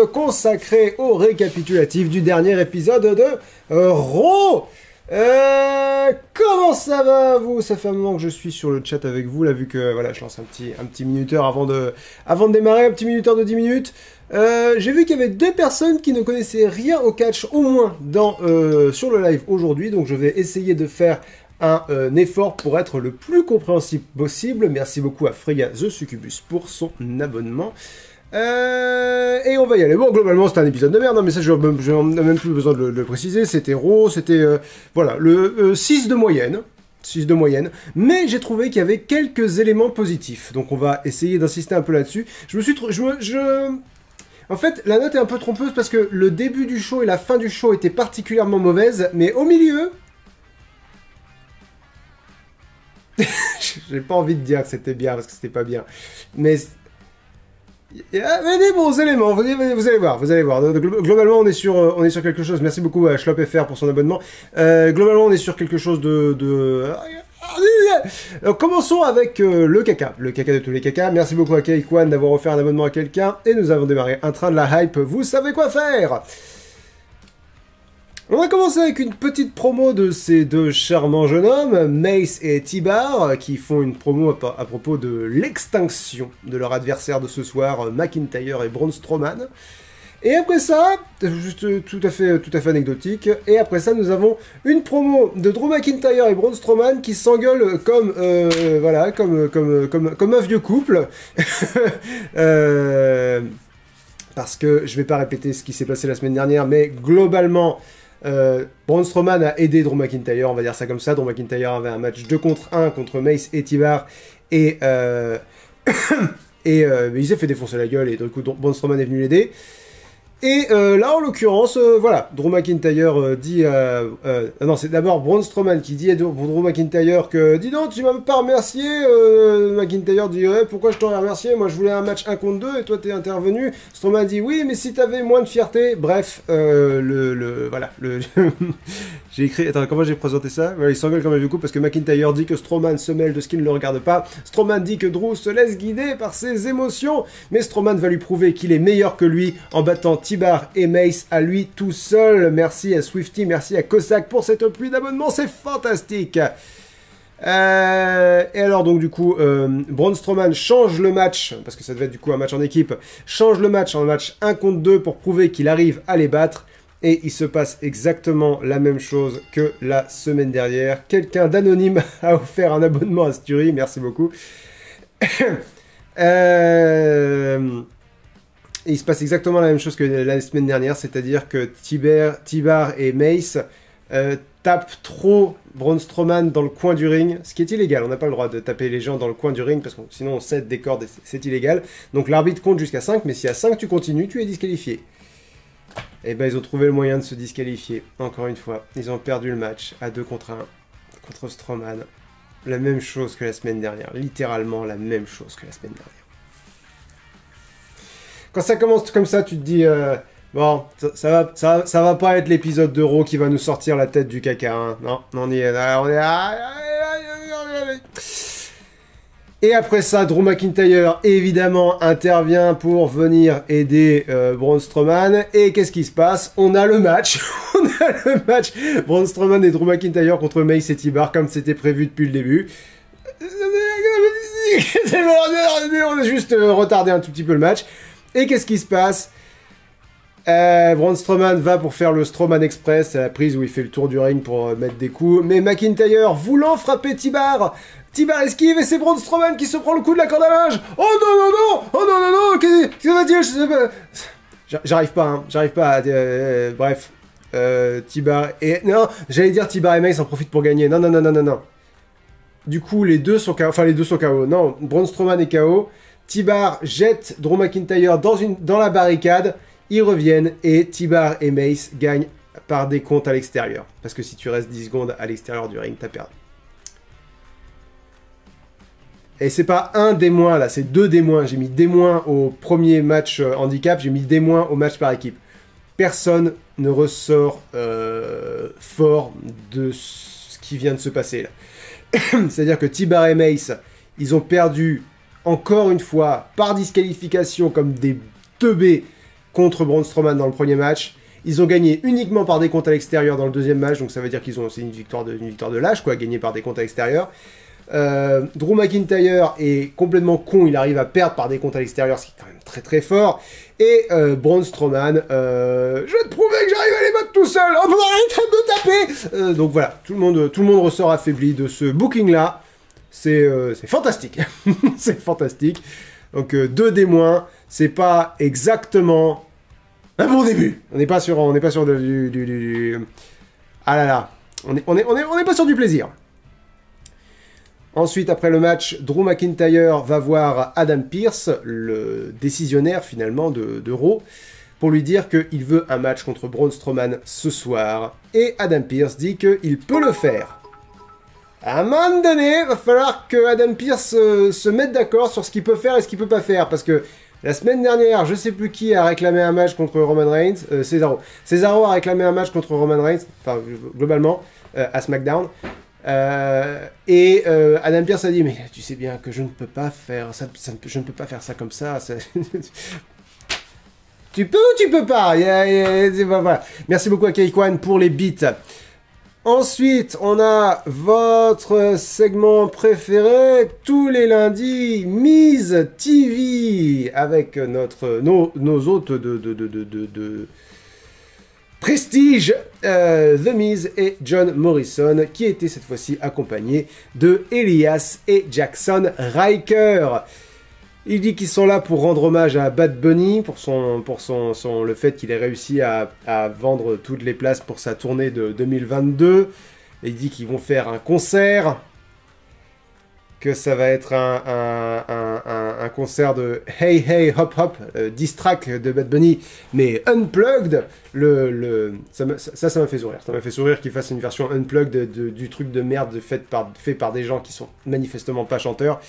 live consacré au récapitulatif du dernier épisode de Raw. Comment ça va, vous? Ça fait un moment que je suis sur le chat avec vous, là, vu que voilà, je lance un petit minuteur avant de démarrer, un petit minuteur de 10 minutes. J'ai vu qu'il y avait 2 personnes qui ne connaissaient rien au catch, au moins sur le live aujourd'hui, donc je vais essayer de faire un effort pour être le plus compréhensible possible. Merci beaucoup à Freya The Succubus pour son abonnement. Et on va y aller. Bon, globalement, c'était un épisode de merde, hein, mais ça, je n'ai même plus besoin de le préciser. C'était Raw, c'était, voilà, le 6 de moyenne. 6 de moyenne. Mais j'ai trouvé qu'il y avait quelques éléments positifs. Donc, on va essayer d'insister un peu là-dessus. En fait, la note est un peu trompeuse parce que le début du show et la fin du show étaient particulièrement mauvaises, mais au milieu... J'ai pas envie de dire que c'était bien parce que c'était pas bien. Mais... il y avait des bons éléments, vous allez voir. Globalement, on est sur quelque chose. Merci beaucoup à ShlopFR pour son abonnement. Globalement, on est sur quelque chose Alors, commençons avec le caca de tous les cacas. Merci beaucoup à Kaikwan d'avoir offert un abonnement à quelqu'un. Et nous avons démarré un train de la hype. Vous savez quoi faire. On va commencer avec une petite promo de ces 2 charmants jeunes hommes, Mace et T-Bar, qui font une promo à propos de l'extinction de leur adversaire de ce soir, McIntyre et Braun Strowman. Et après ça, juste tout à fait anecdotique, et après ça nous avons une promo de Drew McIntyre et Braun Strowman qui s'engueulent comme un vieux couple. Parce que je vais pas répéter ce qui s'est passé la semaine dernière, mais globalement... Braun Strowman a aidé Drew McIntyre, on va dire ça comme ça. Drew McIntyre avait un match 2 contre 1 contre Mace et T-Bar et il s'est fait défoncer la gueule et du coup Braun Strowman est venu l'aider. Et là, en l'occurrence, voilà, Drew McIntyre dit... non, c'est d'abord Braun Strowman qui dit à Drew McIntyre que « Dis donc, tu m'as pas remercié !» McIntyre dit ouais, « Pourquoi je t'aurais remercié? Moi, je voulais un match 1 contre 2 et toi, t'es intervenu. » Strowman dit « Oui, mais si t'avais moins de fierté... » Bref, voilà, j'ai écrit... Attends, comment j'ai présenté ça? Voilà, il s'engueule comme un vieux coup parce que McIntyre dit que Strowman se mêle de ce qui ne le regarde pas. Strowman dit que Drew se laisse guider par ses émotions. Mais Strowman va lui prouver qu'il est meilleur que lui en battant T-Bar et Mace à lui tout seul. Merci à Swifty, merci à Cossack pour cette pluie d'abonnements, c'est fantastique. Et alors donc du coup, Braun Strowman change le match, parce que ça devait être du coup un match en équipe, change le match en match 1 contre 2 pour prouver qu'il arrive à les battre. Et il se passe exactement la même chose que la semaine dernière. Quelqu'un d'anonyme a offert un abonnement à Sturi, merci beaucoup. Et il se passe exactement la même chose que la semaine dernière, c'est-à-dire que T-Bar et Mace tapent trop Braun Strowman dans le coin du ring, ce qui est illégal. On n'a pas le droit de taper les gens dans le coin du ring, parce que sinon on cède des cordes et c'est illégal. Donc l'arbitre compte jusqu'à 5, mais si à 5 tu continues, tu es disqualifié. Et ben ils ont trouvé le moyen de se disqualifier, encore une fois. Ils ont perdu le match à 2 contre 1 contre Strowman. La même chose que la semaine dernière, littéralement la même chose que la semaine dernière. Quand ça commence comme ça, tu te dis, bon, ça va pas être l'épisode d'Euro qui va nous sortir la tête du caca, hein. Non, on y est, Et après ça, Drew McIntyre, évidemment, intervient pour venir aider Braun Strowman. Et qu'est-ce qui se passe? On a le match. On a le match. Braun Strowman et Drew McIntyre contre Mace et T-Bar, comme c'était prévu depuis le début. On a juste retardé un tout petit peu le match. Et qu'est-ce qui se passe? Braun Strowman va pour faire le Strowman Express, c'est la prise où il fait le tour du ring pour mettre des coups. Mais McIntyre, voulant frapper T-Bar esquive et c'est Braun Strowman qui se prend le coup de la corde à linge. Oh non, non, non! Oh non, non, non! Qu'est-ce qu'on va dire? J'arrive pas, à... bref. T-Bar et... Non, j'allais dire T-Bar et Mace en profitent pour gagner. Non, non, non, non, non, non. Du coup, les deux sont KO. Enfin, les deux sont KO. Non, Braun Strowman est KO. T-Bar jette Drew McIntyre dans la barricade. Ils reviennent et T-Bar et Mace gagnent par des comptes à l'extérieur. Parce que si tu restes 10 secondes à l'extérieur du ring, t'as perdu. Et c'est pas un des moins là, c'est 2 des moins. J'ai mis des moins au premier match handicap, j'ai mis des moins au match par équipe. Personne ne ressort fort de ce qui vient de se passer là. C'est-à-dire que T-Bar et Mace, ils ont perdu encore une fois par disqualification comme des teubés contre Braun Strowman dans le premier match. Ils ont gagné uniquement par des comptes à l'extérieur dans le deuxième match, donc ça veut dire qu'ils ont c'est une victoire de lâche, quoi, gagnée par des comptes à l'extérieur. Drew McIntyre est complètement con, il arrive à perdre par des comptes à l'extérieur, ce qui est quand même très très fort. Et Braun Strowman, je vais te prouver que j'arrive à les battre tout seul, on va arrêter de me taper. Donc voilà, tout le monde ressort affaibli de ce booking-là. C'est fantastique, c'est fantastique. Donc 2 des moins, c'est pas exactement un bon début. On n'est pas sur du... Ah là là, on est pas sur du plaisir. Ensuite, après le match, Drew McIntyre va voir Adam Pearce, le décisionnaire finalement de Raw, pour lui dire qu'il veut un match contre Braun Strowman ce soir. Et Adam Pearce dit qu'il peut le faire. À un moment donné, il va falloir que Adam Pearce se mette d'accord sur ce qu'il peut faire et ce qu'il peut pas faire. Parce que la semaine dernière, je sais plus qui a réclamé un match contre Roman Reigns. Cesaro. Cesaro a réclamé un match contre Roman Reigns, enfin globalement, à SmackDown. Adam Pearce a dit, mais tu sais bien que je ne peux pas faire ça, je ne peux pas faire ça comme ça. Tu peux ou tu peux pas? Voilà. Merci beaucoup à Kaikwan pour les beats. Ensuite, on a votre segment préféré tous les lundis, Miz TV, avec nos hôtes de prestige, The Miz et John Morrison, qui étaient cette fois-ci accompagnés de Elias et Jackson Ryker. Il dit qu'ils sont là pour rendre hommage à Bad Bunny, pour le fait qu'il ait réussi à vendre toutes les places pour sa tournée de 2022. Et il dit qu'ils vont faire un concert, que ça va être un concert de Hey Hey Hop Hop, diss track de Bad Bunny, mais unplugged. Ça m'a fait sourire. Ça m'a fait sourire qu'ils fassent une version unplugged du truc de merde fait par des gens qui sont manifestement pas chanteurs.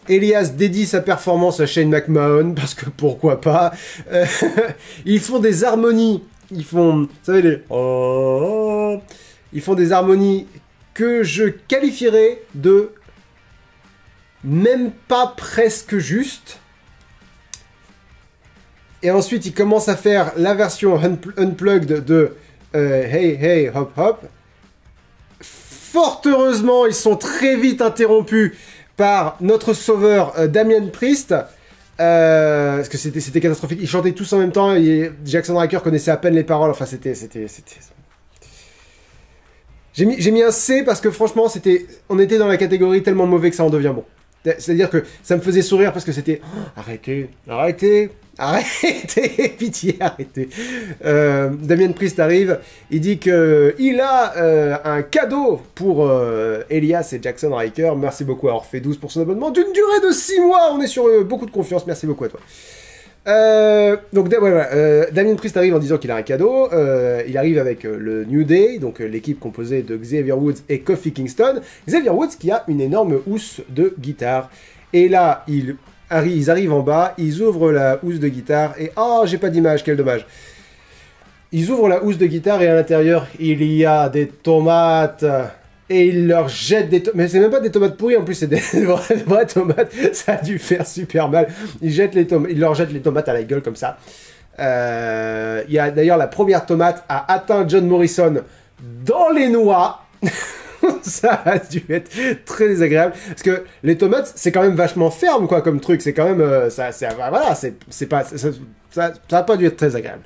Elias dédie sa performance à Shane McMahon, parce que pourquoi pas. Ils font des harmonies. Ils font, vous savez, les... Oh, ils font des harmonies que je qualifierais de même pas presque juste. Et ensuite, ils commencent à faire la version unplugged de Hey Hey Hop Hop. Fort heureusement, ils sont très vite interrompus par notre sauveur Damien Priest, parce que c'était catastrophique. Ils chantaient tous en même temps et Jackson Ryker connaissait à peine les paroles. Enfin, c'était... J'ai mis un C parce que franchement, on était dans la catégorie tellement mauvais que ça en devient bon. C'est-à-dire que ça me faisait sourire parce que c'était... Oh, arrêtez, pitié, arrêtez. Damien Priest arrive, il dit qu'il a un cadeau pour Elias et Jackson Ryker. Merci beaucoup à Orphée 12 pour son abonnement d'une durée de 6 mois. On est sur beaucoup de confiance, merci beaucoup à toi. Donc voilà, Damien Priest arrive en disant qu'il a un cadeau. Il arrive avec le New Day, donc l'équipe composée de Xavier Woods et Kofi Kingston. Xavier Woods qui a une énorme housse de guitare. Et là, ils arrivent en bas, ils ouvrent la housse de guitare et... Oh, j'ai pas d'image, quel dommage. Ils ouvrent la housse de guitare et à l'intérieur, il y a des tomates. Et ils leur jettent des tomates. Mais c'est même pas des tomates pourries, en plus, c'est des vraies tomates. Ça a dû faire super mal. Ils leur jettent les tomates à la gueule, comme ça. Il y a d'ailleurs la première tomate a atteint John Morrison dans les noix. Ça a dû être très désagréable. Parce que les tomates, c'est quand même vachement ferme, quoi, comme truc. C'est quand même... voilà, ça a pas dû être très agréable.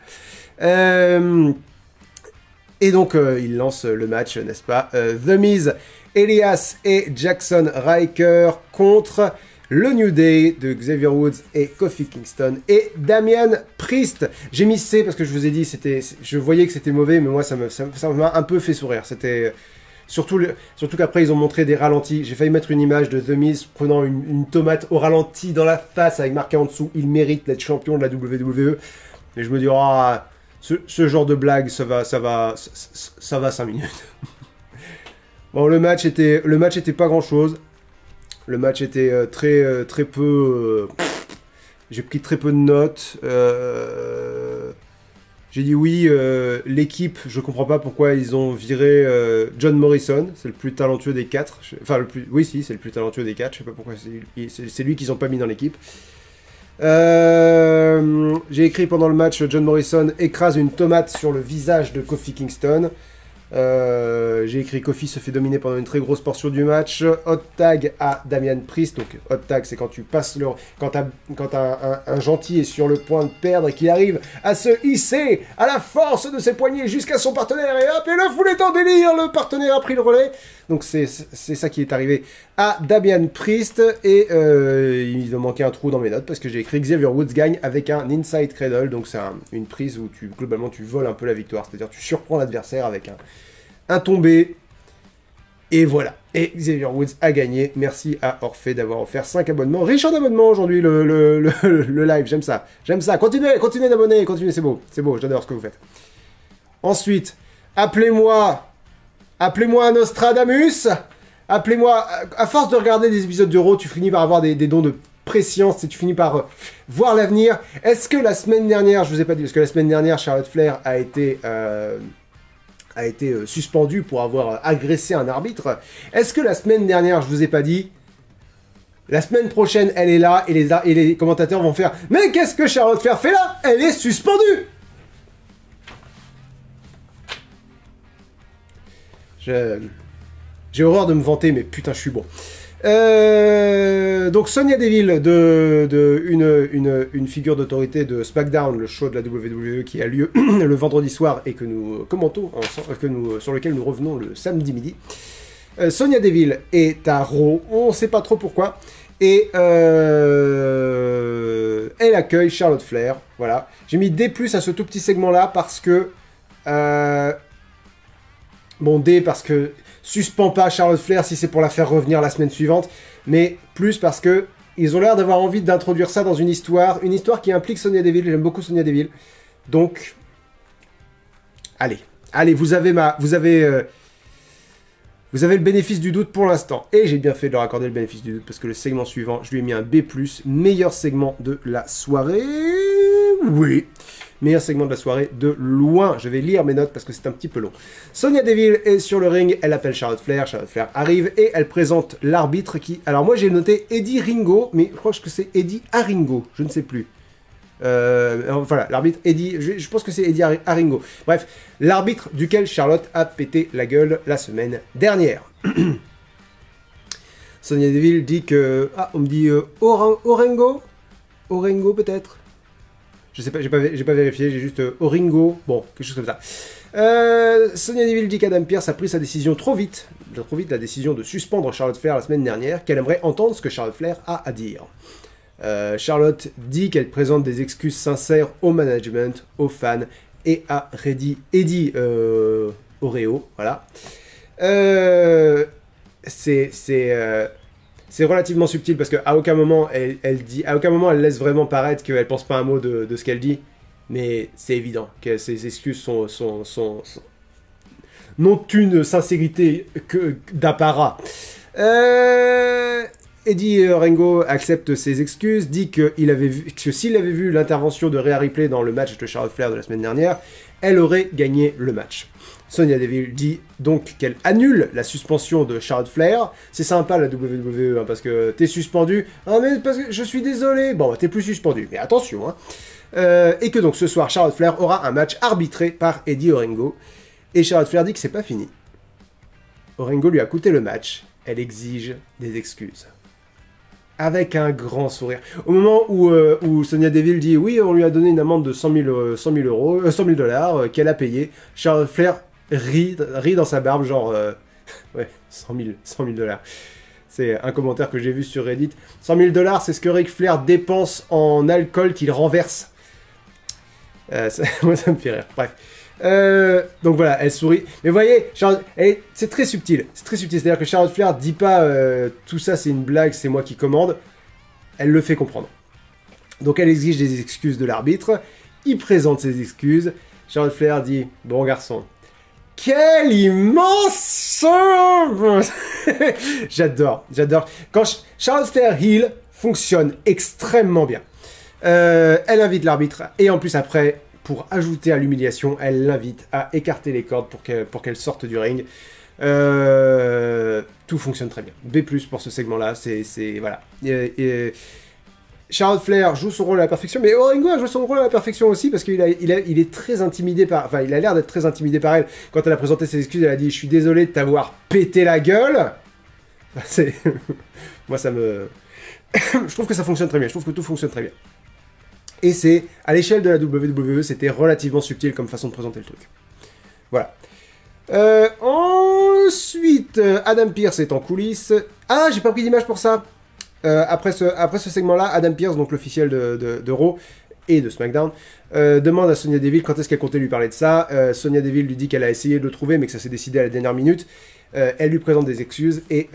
Et donc, il lance le match, n'est-ce pas? The Miz, Elias et Jackson Ryker contre le New Day de Xavier Woods et Kofi Kingston et Damien Priest. J'ai mis C parce que je vous ai dit, je voyais que c'était mauvais, mais moi, ça m'a un peu fait sourire. C'était... Surtout qu'après, ils ont montré des ralentis. J'ai failli mettre une image de The Miz prenant une tomate au ralenti dans la face avec marqué en dessous « Il mérite d'être champion de la WWE ». Et je me dis « Ah, ce genre de blague, ça va 5 minutes. » Bon, le match était pas grand-chose. Le match était très peu... j'ai pris très peu de notes. J'ai dit oui, l'équipe, je comprends pas pourquoi ils ont viré John Morrison, c'est le plus talentueux des 4. Enfin, oui, si, c'est le plus talentueux des 4, je sais pas pourquoi c'est lui qu'ils ont pas mis dans l'équipe. J'ai écrit pendant le match, John Morrison écrase une tomate sur le visage de Kofi Kingston. J'ai écrit Kofi se fait dominer pendant une très grosse portion du match. Hot tag à Damian Priest. Donc hot tag, c'est quand tu passes quand un gentil est sur le point de perdre et qu'il arrive à se hisser à la force de ses poignets jusqu'à son partenaire et hop, et le foule est en délire. Le partenaire a pris le relais. Donc c'est ça qui est arrivé à Damian Priest et il me manquait un trou dans mes notes parce que j'ai écrit Xavier Woods gagne avec un inside cradle. Donc c'est une prise où globalement tu voles un peu la victoire, c'est-à-dire tu surprends l'adversaire avec un tombé, et voilà. Et Xavier Woods a gagné. Merci à Orphée d'avoir offert 5 abonnements. Riche en abonnements aujourd'hui, le live. J'aime ça. J'aime ça. Continuez d'abonner. Continuez, c'est beau. C'est beau, j'adore ce que vous faites. Ensuite, appelez-moi Nostradamus. Appelez-moi... À force de regarder des épisodes d'Euro, tu finis par avoir des dons de préscience et tu finis par voir l'avenir. Est-ce que la semaine dernière, je vous ai pas dit, parce que la semaine dernière, Charlotte Flair a été suspendu pour avoir agressé un arbitre. Est-ce que la semaine dernière, je vous ai pas dit, la semaine prochaine, elle est là, et les commentateurs vont faire « Mais qu'est-ce que Charlotte Flair fait là? Elle est suspendue !» J'ai horreur de me vanter, mais putain, je suis bon. Donc Sonya Deville, une figure d'autorité de SmackDown, le show de la WWE qui a lieu le vendredi soir et que nous commentons, sur lequel nous revenons le samedi midi. Sonya Deville est à Raw, on ne sait pas trop pourquoi, et elle accueille Charlotte Flair. Voilà. J'ai mis D+ à ce tout petit segment-là parce que... Bon, D parce que... Suspends pas Charlotte Flair si c'est pour la faire revenir la semaine suivante, mais plus parce que ils ont l'air d'avoir envie d'introduire ça dans une histoire qui implique Sonya Deville. J'aime beaucoup Sonya Deville. Donc, allez, vous avez le bénéfice du doute pour l'instant. Et j'ai bien fait de leur accorder le bénéfice du doute parce que le segment suivant, je lui ai mis un B+, meilleur segment de la soirée. Oui. Meilleur segment de la soirée de loin. Je vais lire mes notes parce que c'est un petit peu long. Sonya Deville est sur le ring. Elle appelle Charlotte Flair. Charlotte Flair arrive et elle présente l'arbitre qui... Alors moi j'ai noté Eddie Ringo, mais je crois que c'est Eddie Aringo. Je ne sais plus. Voilà, l'arbitre Eddie... Je pense que c'est Eddie Aringo. Bref, l'arbitre duquel Charlotte a pété la gueule la semaine dernière. Sonya Deville dit que... Ah, on me dit Orengo. Orengo peut-être. Je sais pas, j'ai pas vérifié, j'ai juste Oringo, bon, quelque chose comme ça. Sonya Deville dit qu'Adam Pearce a pris sa décision trop vite, la décision de suspendre Charlotte Flair la semaine dernière, qu'elle aimerait entendre ce que Charlotte Flair a à dire. Charlotte dit qu'elle présente des excuses sincères au management, aux fans et à Eddie Oreo, voilà. C'est relativement subtil parce qu'à aucun moment elle laisse vraiment paraître qu'elle pense pas un mot de ce qu'elle dit, mais c'est évident que ses excuses n'ont une sincérité que d'apparat. Eddie Orengo accepte ses excuses, dit que s'il avait vu l'intervention de Rhea Ripley dans le match de Charlotte Flair de la semaine dernière, elle aurait gagné le match. Sonya Deville dit donc qu'elle annule la suspension de Charlotte Flair. C'est sympa la WWE, hein, parce que t'es suspendu. Ah mais parce que je suis désolé. Bon, t'es plus suspendu, mais attention. Hein. Et que donc ce soir, Charlotte Flair aura un match arbitré par Eddie Orengo. Et Charlotte Flair dit que c'est pas fini. Orengo lui a coûté le match. Elle exige des excuses. Avec un grand sourire. Au moment où Sonya Deville dit oui, on lui a donné une amende de 100 000 $, qu'elle a payé, Charlotte Flair rit dans sa barbe, genre ouais, 100 000 $. C'est un commentaire que j'ai vu sur Reddit. 100 000 $, c'est ce que Ric Flair dépense en alcool qu'il renverse. Moi, ça me fait rire. Bref. Donc voilà, elle sourit. Mais vous voyez, c'est très subtil. C'est très subtil. C'est-à-dire que Charlotte Flair dit pas tout ça, c'est une blague, c'est moi qui commande. Elle le fait comprendre. Donc elle exige des excuses de l'arbitre. Il présente ses excuses. Charlotte Flair dit bon garçon. Quel immense J'adore. Quand Charlotte Flair heel fonctionne extrêmement bien. Elle invite l'arbitre et en plus après, pour ajouter à l'humiliation, elle l'invite à écarter les cordes pour qu'elle sorte du ring. Tout fonctionne très bien. B+ pour ce segment-là, c'est voilà. Charlotte Flair joue son rôle à la perfection, mais Oringo a joué son rôle à la perfection aussi parce qu'il il est très intimidé par, enfin, il a l'air d'être très intimidé par elle. Quand elle a présenté ses excuses, elle a dit « Je suis désolé de t'avoir pété la gueule ». C'est, moi ça me, je trouve que ça fonctionne très bien. Je trouve que tout fonctionne très bien. Et c'est à l'échelle de la WWE, c'était relativement subtil comme façon de présenter le truc. Voilà. Ensuite, Adam Pearce est en coulisses. Ah, j'ai pas pris d'image pour ça. Après ce segment-là, Adam Pearce, donc l'officiel de Raw et de SmackDown, demande à Sonya Deville quand est-ce qu'elle comptait lui parler de ça. Sonya Deville lui dit qu'elle a essayé de le trouver, mais que ça s'est décidé à la dernière minute. Elle lui présente des excuses et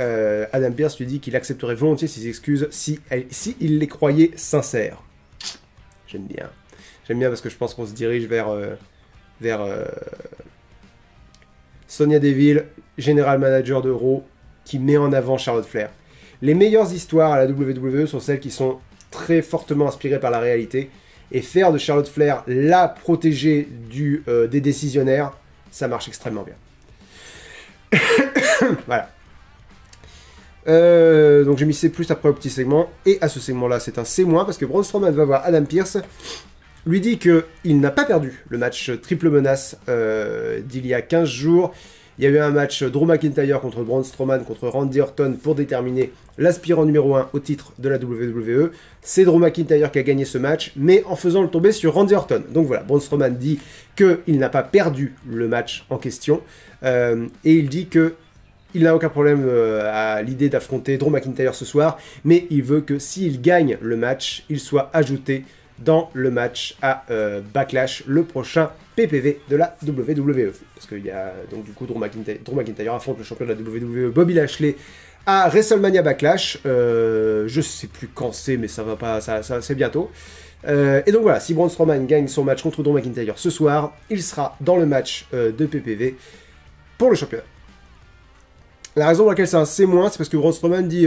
Adam Pearce lui dit qu'il accepterait volontiers ses excuses si il les croyait sincères. J'aime bien. J'aime bien parce que je pense qu'on se dirige vers Sonya Deville, général manager de Raw, qui met en avant Charlotte Flair. Les meilleures histoires à la WWE sont celles qui sont très fortement inspirées par la réalité. Et faire de Charlotte Flair la protégée des décisionnaires, ça marche extrêmement bien. Voilà. Donc j'ai mis C+, après le petit segment. Et à ce segment-là, c'est un C- parce que Braun Strowman va voir Adam Pearce, lui dit qu'il n'a pas perdu le match triple menace d'il y a 15 jours. Il y a eu un match Drew McIntyre contre Braun Strowman contre Randy Orton pour déterminer l'aspirant numéro 1 au titre de la WWE. C'est Drew McIntyre qui a gagné ce match, mais en faisant le tomber sur Randy Orton. Donc voilà, Braun Strowman dit qu'il n'a pas perdu le match en question, et il dit qu'il n'a aucun problème à l'idée d'affronter Drew McIntyre ce soir, mais il veut que s'il gagne le match, il soit ajouté dans le match à Backlash, le prochain PPV de la WWE. Parce qu'il y a donc du coup Drew McIntyre affronte le champion de la WWE, Bobby Lashley, à WrestleMania Backlash. Je sais plus quand c'est, mais ça va pas, ça c'est bientôt. Et donc voilà, si Braun Strowman gagne son match contre Drew McIntyre ce soir, il sera dans le match de PPV pour le championnat. La raison pour laquelle c'est un C-, c'est parce que Braun Strowman dit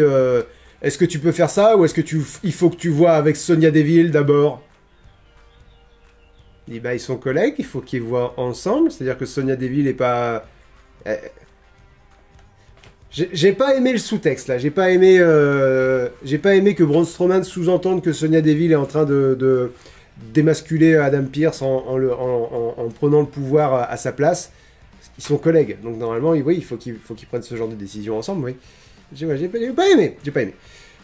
est-ce que tu peux faire ça, ou est-ce que il faut que tu vois avec Sonya Deville d'abord? Il dit bah ils sont collègues, il faut qu'ils voient ensemble, c'est-à-dire que Sonya Deville est pas... J'ai pas aimé le sous-texte là, j'ai pas aimé que Braun Strowman sous-entende que Sonya Deville est en train de démasculer Adam Pearce en prenant le pouvoir à sa place. Ils sont collègues, donc normalement oui, il faut qu'ils prennent ce genre de décision ensemble, oui. J'ai pas aimé.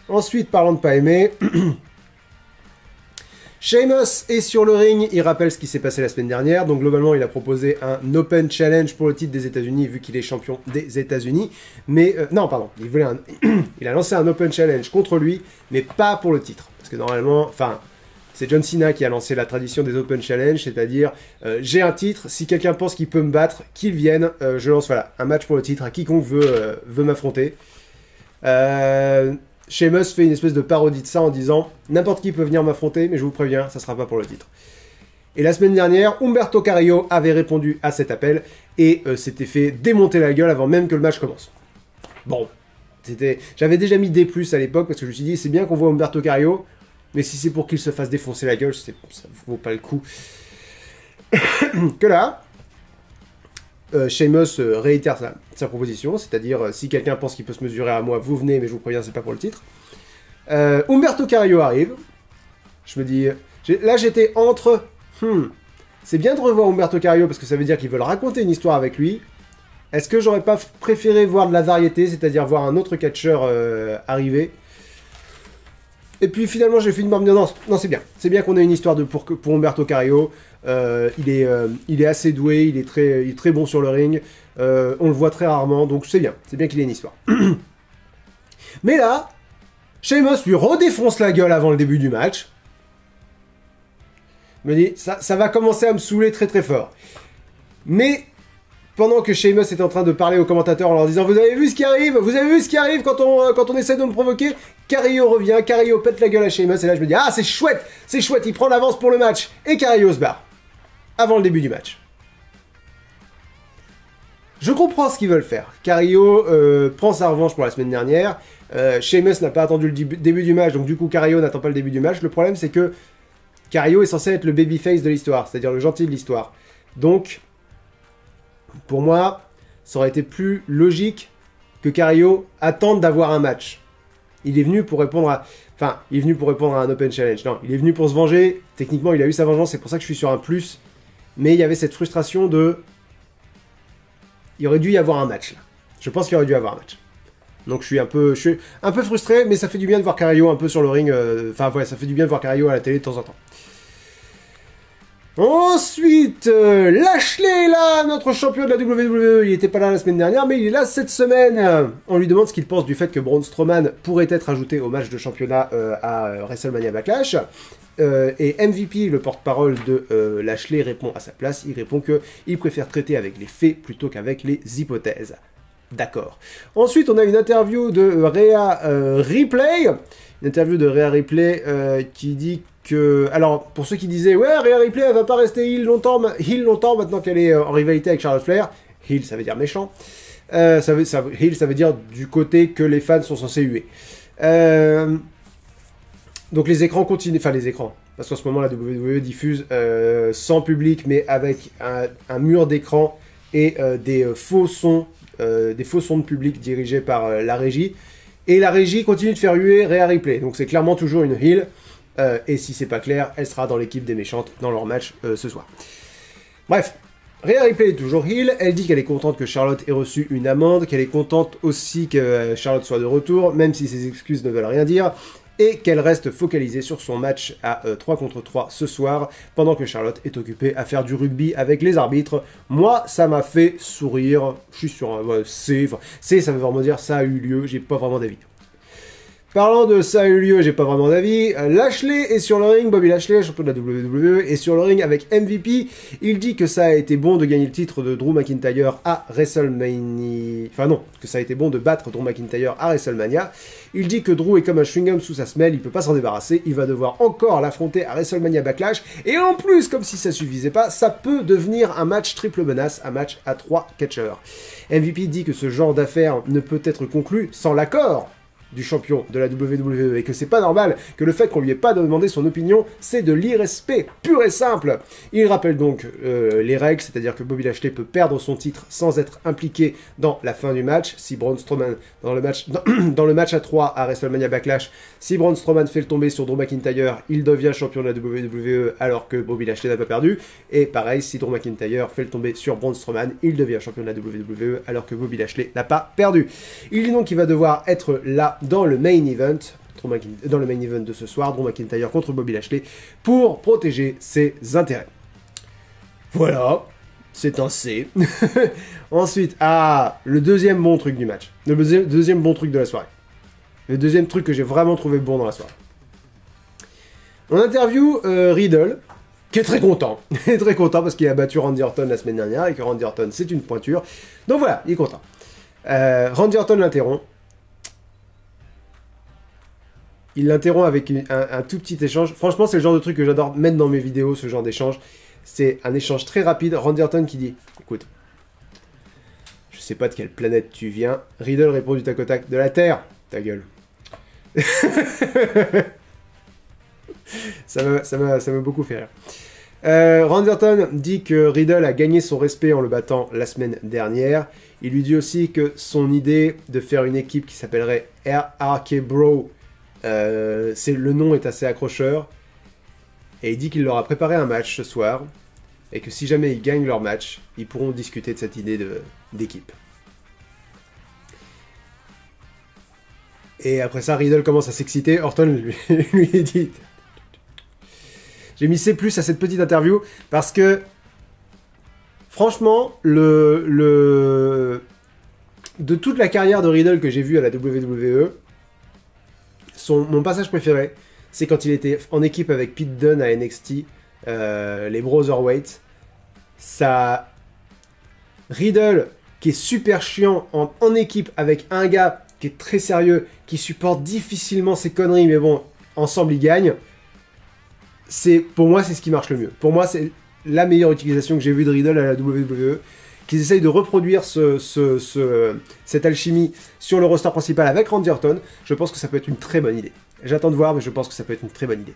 Ensuite, parlant de pas aimer, Sheamus est sur le ring, il rappelle ce qui s'est passé la semaine dernière, donc globalement il a proposé un Open Challenge pour le titre des États-Unis vu qu'il est champion des États-Unis, mais non pardon, il a lancé un Open Challenge contre lui, mais pas pour le titre, parce que normalement, enfin, c'est John Cena qui a lancé la tradition des Open Challenge, c'est-à-dire j'ai un titre, si quelqu'un pense qu'il peut me battre, qu'il vienne, je lance voilà un match pour le titre à quiconque veut m'affronter. Sheamus fait une espèce de parodie de ça en disant n'importe qui peut venir m'affronter, mais je vous préviens, ça sera pas pour le titre. Et la semaine dernière, Humberto Carrillo avait répondu à cet appel et s'était fait démonter la gueule avant même que le match commence. Bon, j'avais déjà mis D+ à l'époque parce que je me suis dit c'est bien qu'on voit Humberto Carrillo, mais si c'est pour qu'il se fasse défoncer la gueule, ça vaut pas le coup. Que là, Sheamus réitère sa proposition, c'est-à-dire si quelqu'un pense qu'il peut se mesurer à moi, vous venez, mais je vous préviens, c'est pas pour le titre. Humberto Carrillo arrive. Je me dis, là j'étais entre, c'est bien de revoir Humberto Carrillo parce que ça veut dire qu'ils veulent raconter une histoire avec lui. Est-ce que j'aurais pas préféré voir de la variété, c'est-à-dire voir un autre catcheur arriver? Et puis finalement j'ai fini par me dire non c'est bien. C'est bien qu'on ait une histoire pour Humberto Carrillo. Il est assez doué, il est très bon sur le ring. On le voit très rarement, donc c'est bien qu'il ait une histoire. Mais là, Sheamus lui redéfonce la gueule avant le début du match. Il me dit, ça va commencer à me saouler très très fort. Mais pendant que Sheamus est en train de parler aux commentateurs en leur disant vous avez vu ce qui arrive quand on essaie de me provoquer, Carrillo revient, Carrillo pète la gueule à Sheamus, et là je me dis ah c'est chouette, il prend l'avance pour le match, et Carrillo se barre avant le début du match. Je comprends ce qu'ils veulent faire. Carrillo prend sa revanche pour la semaine dernière. Sheamus n'a pas attendu le début du match, donc du coup Carrillo n'attend pas le début du match. Le problème c'est que Carrillo est censé être le babyface de l'histoire, c'est-à-dire le gentil de l'histoire. Donc, pour moi, ça aurait été plus logique que Carrillo attende d'avoir un match. Il est venu pour répondre à... Enfin, il est venu pour répondre à un Open Challenge. Non, il est venu pour se venger. Techniquement, il a eu sa vengeance, c'est pour ça que je suis sur un plus. Mais il y avait cette frustration de... Il aurait dû y avoir un match, là. Je pense qu'il aurait dû y avoir un match. Donc je suis un peu frustré, mais ça fait du bien de voir Carrillo un peu sur le ring. Enfin, ouais, ça fait du bien de voir Carrillo à la télé de temps en temps. Ensuite, Lashley, là, notre champion de la WWE, il n'était pas là la semaine dernière, mais il est là cette semaine. On lui demande ce qu'il pense du fait que Braun Strowman pourrait être ajouté au match de championnat à WrestleMania Backlash. Et MVP, le porte-parole de Lashley, répond à sa place. Il répond qu'il préfère traiter avec les faits plutôt qu'avec les hypothèses. D'accord. Ensuite, on a une interview de Rhea Ripley. Une interview de Rhea Ripley qui dit que... Alors, pour ceux qui disaient, ouais, Rhea Ripley, elle va pas rester heel longtemps maintenant qu'elle est en rivalité avec Charlotte Flair. Heel, ça veut dire méchant. Heel, ça veut dire du côté que les fans sont censés huer. Donc les écrans continuent... Enfin, les écrans. Parce qu'en ce moment, la WWE diffuse sans public, mais avec un mur d'écran et des faux sons de public dirigés par la régie. Et la régie continue de faire huer Rhea Ripley. Donc c'est clairement toujours une heel. Et si c'est pas clair, elle sera dans l'équipe des méchantes dans leur match ce soir. Bref, Rhea Ripley est toujours heel. Elle dit qu'elle est contente que Charlotte ait reçu une amende, qu'elle est contente aussi que Charlotte soit de retour, même si ses excuses ne veulent rien dire, et qu'elle reste focalisée sur son match à 3 contre 3 ce soir, pendant que Charlotte est occupée à faire du rugby avec les arbitres. Moi, ça m'a fait sourire. Je suis sur un C. Enfin, C, ça veut vraiment dire ça a eu lieu, j'ai pas vraiment d'avis. Parlant de ça a eu lieu, j'ai pas vraiment d'avis. Lashley est sur le ring, Bobby Lashley, champion de la WWE, est sur le ring avec MVP. Il dit que ça a été bon de gagner le titre de Drew McIntyre à WrestleMania. Enfin non, que ça a été bon de battre Drew McIntyre à WrestleMania. Il dit que Drew est comme un chewing-gum sous sa semelle, il peut pas s'en débarrasser, il va devoir encore l'affronter à WrestleMania Backlash. Et en plus, comme si ça suffisait pas, ça peut devenir un match triple menace, un match à 3 catcheurs. MVP dit que ce genre d'affaire ne peut être conclu sans l'accord du champion de la WWE, et que c'est pas normal que le fait qu'on lui ait pas demandé son opinion, c'est de l'irrespect pur et simple. Il rappelle donc les règles, c'est-à-dire que Bobby Lashley peut perdre son titre sans être impliqué dans la fin du match. Si Braun Strowman, dans le match à 3 à WrestleMania Backlash, si Braun Strowman fait le tomber sur Drew McIntyre, il devient champion de la WWE alors que Bobby Lashley n'a pas perdu. Et pareil, si Drew McIntyre fait le tomber sur Braun Strowman, il devient champion de la WWE alors que Bobby Lashley n'a pas perdu. Il dit donc qu'il va devoir être là dans le main event, de ce soir, Drew McIntyre contre Bobby Lashley, pour protéger ses intérêts. Voilà, c'est un C. Ensuite, le deuxième bon truc du match. Le deuxième bon truc de la soirée. Le deuxième truc que j'ai vraiment trouvé bon dans la soirée. On interview Riddle, qui est très content. Il est très content parce qu'il a battu Randy Orton la semaine dernière et que Randy Orton, c'est une pointure. Donc voilà, il est content. Randy Orton l'interrompt. Il l'interrompt avec un tout petit échange. Franchement, c'est le genre de truc que j'adore mettre dans mes vidéos, ce genre d'échange. C'est un échange très rapide. Randy Orton qui dit « Écoute, je sais pas de quelle planète tu viens. » Riddle répond du tac au tac « De la Terre. Ta gueule. » Ça m'a beaucoup fait rire. Randy Orton dit que Riddle a gagné son respect en le battant la semaine dernière. Il lui dit aussi que son idée de faire une équipe qui s'appellerait RK Bro, le nom est assez accrocheur. Et il dit qu'il leur a préparé un match ce soir. Et que si jamais ils gagnent leur match, ils pourront discuter de cette idée d'équipe. Et après ça, Riddle commence à s'exciter. Orton lui dit... J'ai mis C+ à cette petite interview parce que, franchement, de toute la carrière de Riddle que j'ai vue à la WWE, mon passage préféré, c'est quand il était en équipe avec Pete Dunne à NXT, les Brotherweight. Ça, Riddle, qui est super chiant en équipe avec un gars qui est très sérieux, qui supporte difficilement ses conneries, mais bon, ensemble ils gagnent. Pour moi, c'est ce qui marche le mieux. Pour moi, c'est la meilleure utilisation que j'ai vue de Riddle à la WWE. Qu'ils essayent de reproduire cette alchimie sur le roster principal avec Randy Orton. Je pense que ça peut être une très bonne idée. J'attends de voir, mais je pense que ça peut être une très bonne idée.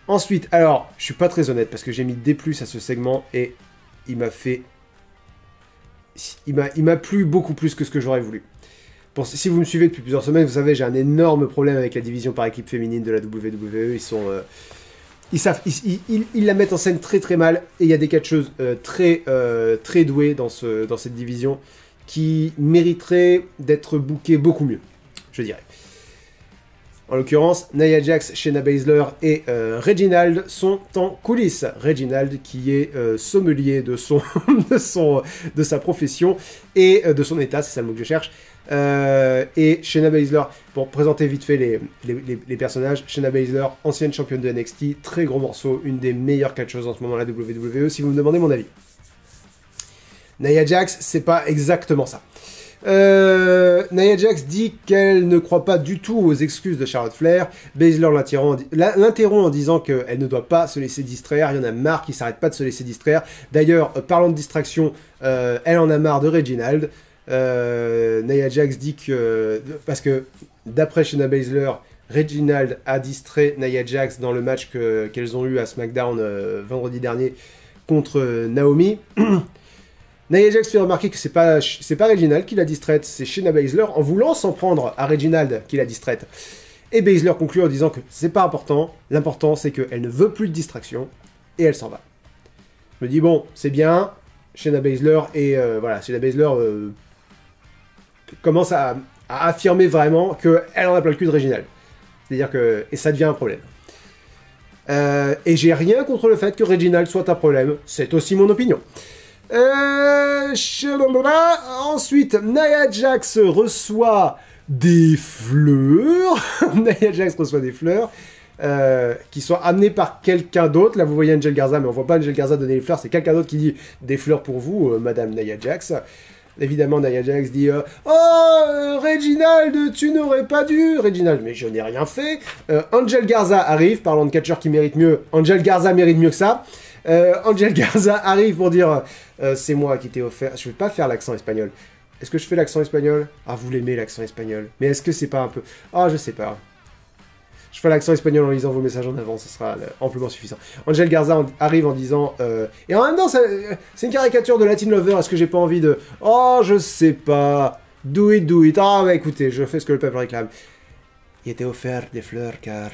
Ensuite, alors, je suis pas très honnête parce que j'ai mis D+ à ce segment et il m'a plu beaucoup plus que ce que j'aurais voulu. Si vous me suivez depuis plusieurs semaines, vous savez, j'ai un énorme problème avec la division par équipe féminine de la WWE. Ils sont... Ils la mettent en scène très très mal, et il y a des catcheuses très douées dans cette division qui mériteraient d'être bookées beaucoup mieux, je dirais. En l'occurrence, Nia Jax, Shayna Baszler et Reginald sont en coulisses. Reginald qui est sommelier de sa profession et de son état, c'est ça le mot que je cherche. Et Shayna Baszler, pour présenter vite fait les personnages, Shayna Baszler, ancienne championne de NXT, très gros morceau, une des meilleures catcheuses en ce moment à la WWE, si vous me demandez mon avis. Nia Jax, c'est pas exactement ça. Nia Jax dit qu'elle ne croit pas du tout aux excuses de Charlotte Flair. Baszler l'interrompt en disant qu'elle ne doit pas se laisser distraire. Il y en a marre qui s'arrête pas de se laisser distraire. D'ailleurs, parlant de distraction, elle en a marre de Reginald. Nia Jax dit que... Parce que, d'après Shayna Baszler, Reginald a distrait Nia Jax dans le match qu'elles ont eu à SmackDown vendredi dernier contre Naomi. Nia Jax fait remarquer que c'est pas Reginald qui l'a distraite, c'est Shayna Baszler en voulant s'en prendre à Reginald qui l'a distraite. Et Baszler conclut en disant que c'est pas important, l'important c'est qu'elle ne veut plus de distraction, et elle s'en va. Je me dis bon, c'est bien, Shayna Baszler, et voilà, Shayna Baszler commence à affirmer vraiment qu'elle en a plein le cul de Reginald. C'est-à-dire que... Et ça devient un problème. Et j'ai rien contre le fait que Reginald soit un problème, c'est aussi mon opinion. Ensuite, Nia Jax reçoit des fleurs. Nia Jax reçoit des fleurs qui sont amenées par quelqu'un d'autre. Là, vous voyez Angel Garza, mais on voit pas Angel Garza donner les fleurs. C'est quelqu'un d'autre qui dit des fleurs pour vous, Madame Nia Jax. Évidemment, Nia Jax dit oh, Reginald, tu n'aurais pas dû. Reginald, mais je n'ai rien fait. Angel Garza arrive, parlant de catcheur qui mérite mieux. Angel Garza mérite mieux que ça. Angel Garza arrive pour dire c'est moi qui t'ai offert. Je vais pas faire l'accent espagnol. Est-ce que je fais l'accent espagnol? Ah, vous l'aimez l'accent espagnol. Mais est-ce que c'est pas un peu... Ah, je sais pas. Je fais l'accent espagnol en lisant vos messages en avant, ce sera amplement suffisant. Angel Garza arrive en disant... Et en même temps, c'est une caricature de Latin Lover. Est-ce que j'ai pas envie de... Oh, je sais pas. Do it, do it. Ah, bah écoutez, je fais ce que le peuple réclame. Il était offert des fleurs car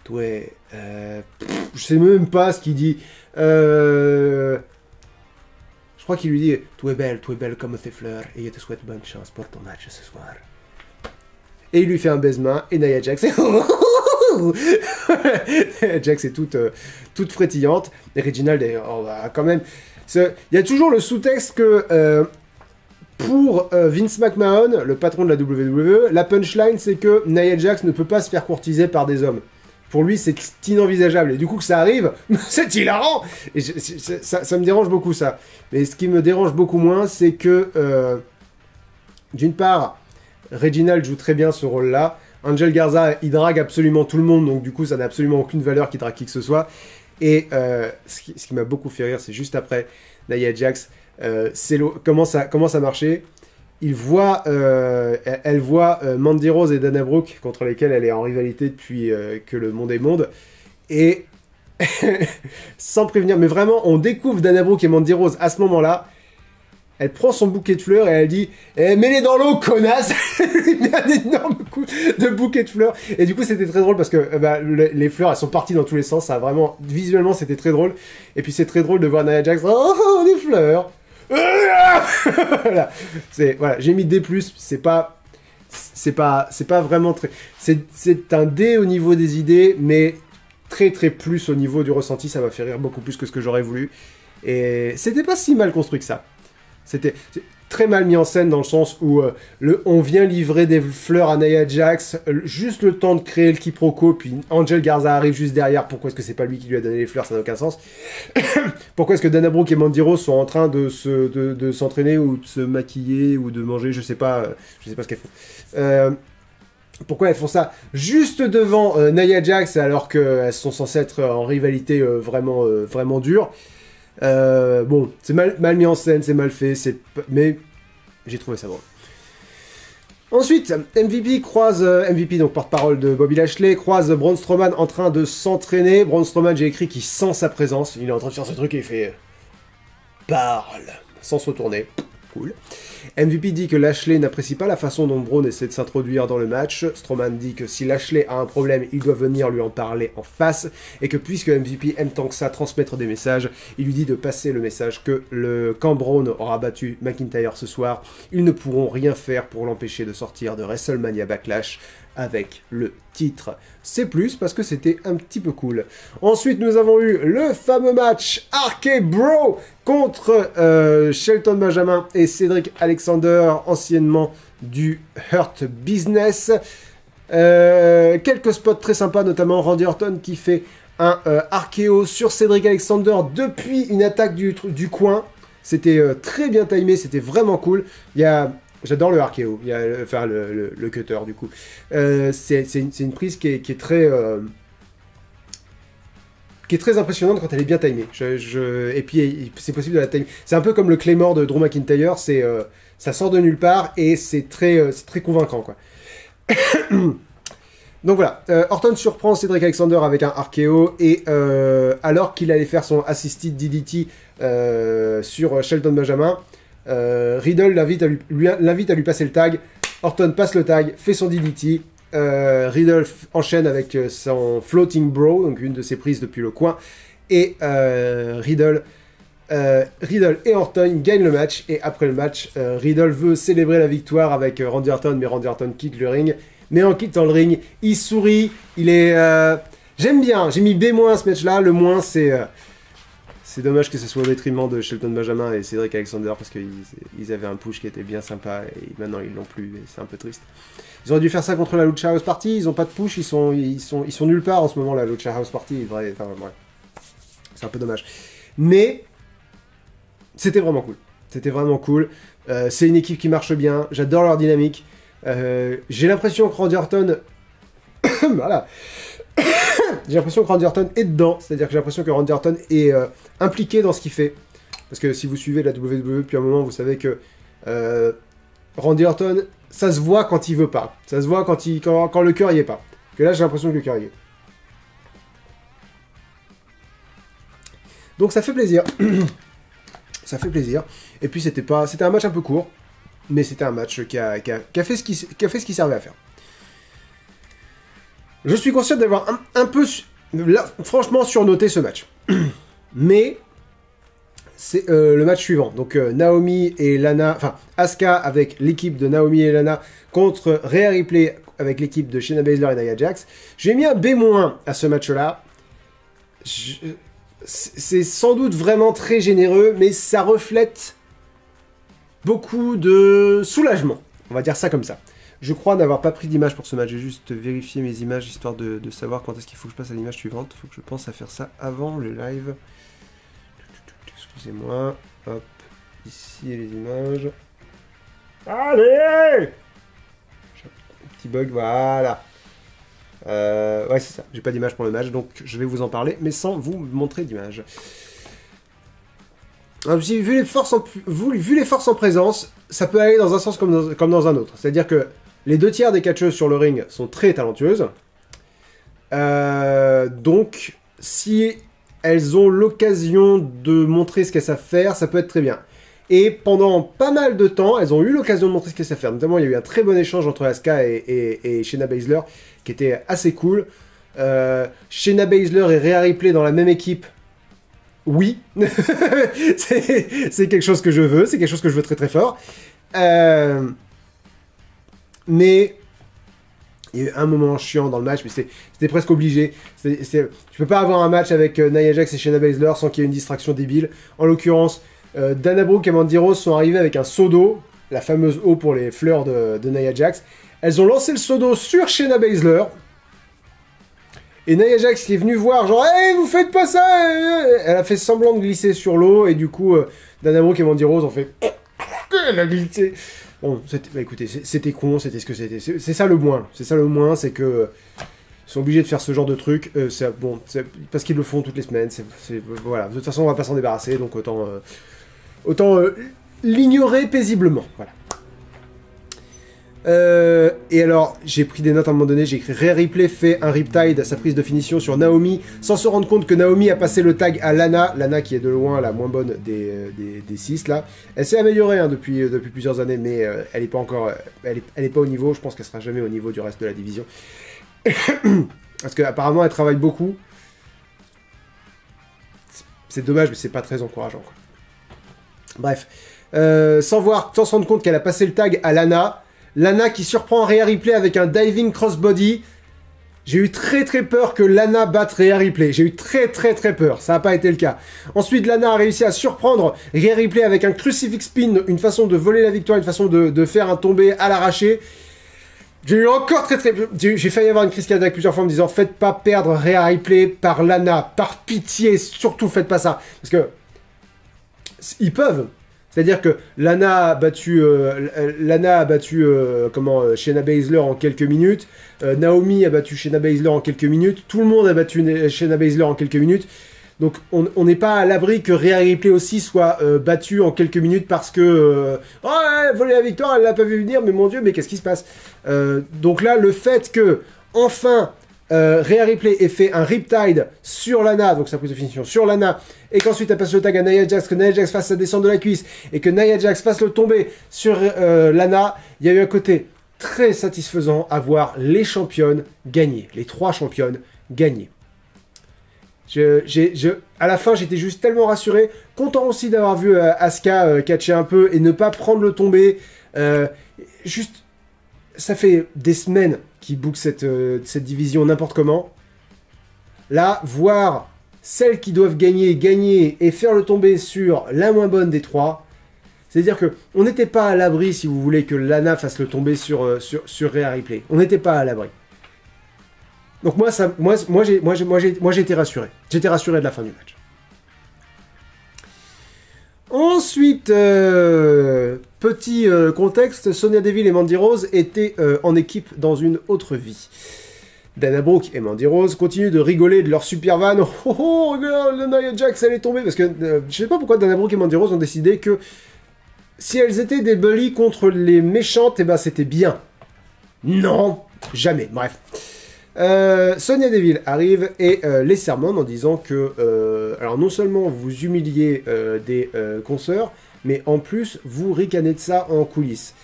tu es... je sais même pas ce qu'il dit. Je crois qu'il lui dit tu es belle comme tes fleurs et je te souhaite bonne chance pour ton match ce soir. Et il lui fait un baise-main et Nia Jax est... Jax est toute frétillante et Reginald est quand même... Il y a toujours le sous-texte que pour Vince McMahon, le patron de la WWE, la punchline c'est que Nia Jax ne peut pas se faire courtiser par des hommes. Pour lui, c'est inenvisageable. Et du coup, que ça arrive, c'est hilarant. Et ça me dérange beaucoup, ça. Mais ce qui me dérange beaucoup moins, c'est que, d'une part, Reginald joue très bien ce rôle-là. Angel Garza, il drague absolument tout le monde, donc du coup, ça n'a absolument aucune valeur qu'il drague qui que ce soit. Et ce qui m'a beaucoup fait rire, c'est juste après, Nia Jax commence à marcher. Elle voit Mandy Rose et Dana Brooke, contre lesquels elle est en rivalité depuis que le monde est monde. Et sans prévenir, mais vraiment, on découvre Dana Brooke et Mandy Rose à ce moment-là. Elle prend son bouquet de fleurs et elle dit mets-les dans l'eau, connasse. Elle met un énorme coup de bouquet de fleurs. Et du coup, c'était très drôle parce que les fleurs, elles sont parties dans tous les sens. Ça a vraiment, visuellement, c'était très drôle. Et puis, c'est très drôle de voir Nia Jax. Oh, des fleurs. Voilà. Voilà, j'ai mis D+, c'est pas vraiment très... C'est un D au niveau des idées, mais très très plus au niveau du ressenti, ça m'a fait rire beaucoup plus que ce que j'aurais voulu. Et c'était pas si mal construit que ça. C'était très mal mis en scène dans le sens où on vient livrer des fleurs à Nia Jax, juste le temps de créer le quiproquo, puis Angel Garza arrive juste derrière. Pourquoi est-ce que c'est pas lui qui lui a donné les fleurs? Ça n'a aucun sens. Pourquoi est-ce que Dana Brooke et Mandy Rose sont en train de s'entraîner ou de se maquiller ou de manger? Je sais pas ce qu'elles font. Pourquoi elles font ça juste devant Nia Jax alors qu'elles sont censées être en rivalité vraiment dure? Bon, c'est mal mis en scène, c'est mal fait, mais j'ai trouvé ça drôle. Ensuite, MVP, donc porte-parole de Bobby Lashley, croise Braun Strowman en train de s'entraîner. Braun Strowman, j'ai écrit qu'il sent sa présence. Il est en train de faire ce truc et il fait... Parle, sans se retourner. cool. MVP dit que Lashley n'apprécie pas la façon dont Braun essaie de s'introduire dans le match. Strowman dit que si Lashley a un problème, il doit venir lui en parler en face, et que puisque MVP aime tant que ça transmettre des messages, il lui dit de passer le message que quand Braun aura battu McIntyre ce soir, ils ne pourront rien faire pour l'empêcher de sortir de WrestleMania Backlash avec le titre. C'est plus parce que c'était un petit peu cool. Ensuite, nous avons eu le fameux match RK Bro contre Shelton Benjamin et Cedric Alexander, anciennement du Hurt Business. Quelques spots très sympas, notamment Randy Orton qui fait un RKO sur Cedric Alexander depuis une attaque du coin. C'était très bien timé, c'était vraiment cool. J'adore le RKO, enfin le cutter du coup. C'est une prise qui est très impressionnante quand elle est bien timée. Et puis c'est possible de la timer. C'est un peu comme le Claymore de Drew McIntyre, ça sort de nulle part et c'est très convaincant quoi. Donc voilà, Orton surprend Cedric Alexander avec un RKO et alors qu'il allait faire son assisted DDT sur Shelton Benjamin, Riddle l'invite à lui passer le tag. Orton passe le tag, fait son DDT. Riddle enchaîne avec son Floating Bro, donc une de ses prises depuis le coin. Et Riddle et Orton gagnent le match. Et après le match, Riddle veut célébrer la victoire avec Randy Orton, mais Randy Orton quitte le ring. Mais en quittant le ring, il sourit. Il est... J'aime bien, j'ai mis B- ce match-là. Le moins, c'est dommage que ce soit au détriment de Shelton Benjamin et Cedric Alexander parce qu'ils avaient un push qui était bien sympa et maintenant ils l'ont plus et c'est un peu triste. Ils auraient dû faire ça contre la Lucha House Party, ils ont pas de push, ils sont nulle part en ce moment la Lucha House Party, ouais. C'est un peu dommage. Mais c'était vraiment cool. C'était vraiment cool. C'est une équipe qui marche bien, j'adore leur dynamique. J'ai l'impression que Randy Orton... voilà. J'ai l'impression que Randy Orton est dedans, c'est-à-dire que j'ai l'impression que Randy Orton est impliqué dans ce qu'il fait. Parce que si vous suivez la WWE depuis un moment, vous savez que Randy Orton, ça se voit quand il veut pas. Ça se voit quand le cœur y est pas. Que là, j'ai l'impression que le cœur y est. Donc ça fait plaisir. Ça fait plaisir. Et puis c'était un match un peu court, mais c'était un match qui a fait ce qu'il servait à faire. Je suis conscient d'avoir un peu, franchement, surnoté ce match. Mais c'est le match suivant. Donc Naomi et Lana, enfin Asuka avec l'équipe de Naomi et Lana contre Rhea Ripley avec l'équipe de Shayna Baszler et Nia Jax. J'ai mis un B- à ce match-là. C'est sans doute vraiment très généreux, mais ça reflète beaucoup de soulagement. On va dire ça comme ça. Je crois n'avoir pas pris d'image pour ce match. J'ai juste vérifié mes images histoire de savoir quand est-ce qu'il faut que je passe à l'image suivante. Il faut que je pense à faire ça avant le live. Excusez-moi. Hop. Ici les images. Allez! Un petit bug, voilà. Ouais, c'est ça. J'ai pas d'image pour le match, donc je vais vous en parler, mais sans vous montrer d'image. Vu les forces en présence, ça peut aller dans un sens comme dans un autre. C'est-à-dire que les 2 tiers des catcheuses sur le ring sont très talentueuses. Donc, si elles ont l'occasion de montrer ce qu'elles savent faire, ça peut être très bien. Et pendant pas mal de temps, elles ont eu l'occasion de montrer ce qu'elles savent faire. Notamment, il y a eu un très bon échange entre Asuka et Shayna Baszler, qui était assez cool. Shayna Baszler et Rhea Ripley dans la même équipe. Oui, c'est quelque chose que je veux, c'est quelque chose que je veux très très fort. Mais il y a eu un moment chiant dans le match, mais c'était presque obligé. Tu peux pas avoir un match avec Nia Jax et Shayna Baszler sans qu'il y ait une distraction débile. En l'occurrence, Dana Brooke et Mandy Rose sont arrivés avec un seau d'eau, la fameuse eau pour les fleurs de Nia Jax. Elles ont lancé le seau d'eau sur Shayna Baszler. Et Nia Jax qui est venue voir, genre, hey, vous faites pas ça! Elle a fait semblant de glisser sur l'eau, et du coup, Dana Brooke et Mandy Rose ont fait. Elle a glissé. Bon, bah, écoutez, c'était con, c'était ce que c'était. C'est ça le moins. C'est ça le moins, c'est que. Ils sont obligés de faire ce genre de truc. Bon, parce qu'ils le font toutes les semaines. Voilà. De toute façon, on va pas s'en débarrasser, donc autant l'ignorer paisiblement. Voilà. Et alors, j'ai pris des notes à un moment donné, j'ai écrit Rhea Ripley fait un Riptide à sa prise de finition sur Naomi, sans se rendre compte que Naomi a passé le tag à Lana, Lana qui est de loin la moins bonne des 6 là. Elle s'est améliorée hein, depuis plusieurs années, mais elle est pas encore, elle est pas au niveau, je pense qu'elle sera jamais au niveau du reste de la division. Parce qu'apparemment elle travaille beaucoup. C'est dommage, mais c'est pas très encourageant, quoi. Bref. Sans se rendre compte qu'elle a passé le tag à Lana. Lana qui surprend Rhea Ripley avec un diving crossbody. J'ai eu très très peur que Lana batte Rhea Ripley. J'ai eu très très très peur. Ça n'a pas été le cas. Ensuite, Lana a réussi à surprendre Rhea Ripley avec un crucifix pin, une façon de voler la victoire, une façon de faire un tombé à l'arraché. J'ai eu encore très très... J'ai failli avoir une crise cardiaque plusieurs fois en me disant faites pas perdre Rhea Ripley par Lana. Par pitié, surtout faites pas ça. Parce que... Ils peuvent. C'est-à-dire que Lana a battu Shayna Baszler en quelques minutes. Naomi a battu Shayna Baszler en quelques minutes. Tout le monde a battu Shayna Baszler en quelques minutes. Donc on n'est pas à l'abri que Rhea Ripley aussi soit battue en quelques minutes parce que oh elle a volé la victoire, elle l'a pas vu venir, mais mon Dieu, mais qu'est-ce qui se passe? Donc là, le fait que enfin Rhea Ripley ait fait un Riptide sur Lana, donc sa prise de finition sur Lana, et qu'ensuite elle passe le tag à Nia Jax, que Nia Jax fasse sa descente de la cuisse, et que Nia Jax fasse le tomber sur Lana, il y a eu un côté très satisfaisant à voir les championnes gagner, les 3 championnes gagner. À la fin, j'étais juste tellement rassuré, content aussi d'avoir vu Asuka catcher un peu et ne pas prendre le tombé. Juste, ça fait des semaines qu'ils bookent cette division n'importe comment. Là, voir celles qui doivent gagner et faire le tombé sur la moins bonne des 3, c'est-à-dire que on n'était pas à l'abri, si vous voulez, que Lana fasse le tombé sur Rhea Ripley. On n'était pas à l'abri. Donc moi j'ai été rassuré. J'étais rassuré de la fin du match. Ensuite, petit contexte, Sonya Deville et Mandy Rose étaient en équipe dans une autre vie. Dana Brooke et Mandy Rose continuent de rigoler de leur super van. Oh, regarde, Nia Jax, elle est tombée. Parce que je sais pas pourquoi Dana Brooke et Mandy Rose ont décidé que si elles étaient des bullies contre les méchantes, eh ben c'était bien. Non, jamais. Bref. Sonya Deville arrive et les sermonne en disant que alors non seulement vous humiliez des consoeurs, mais en plus vous ricanez de ça en coulisses.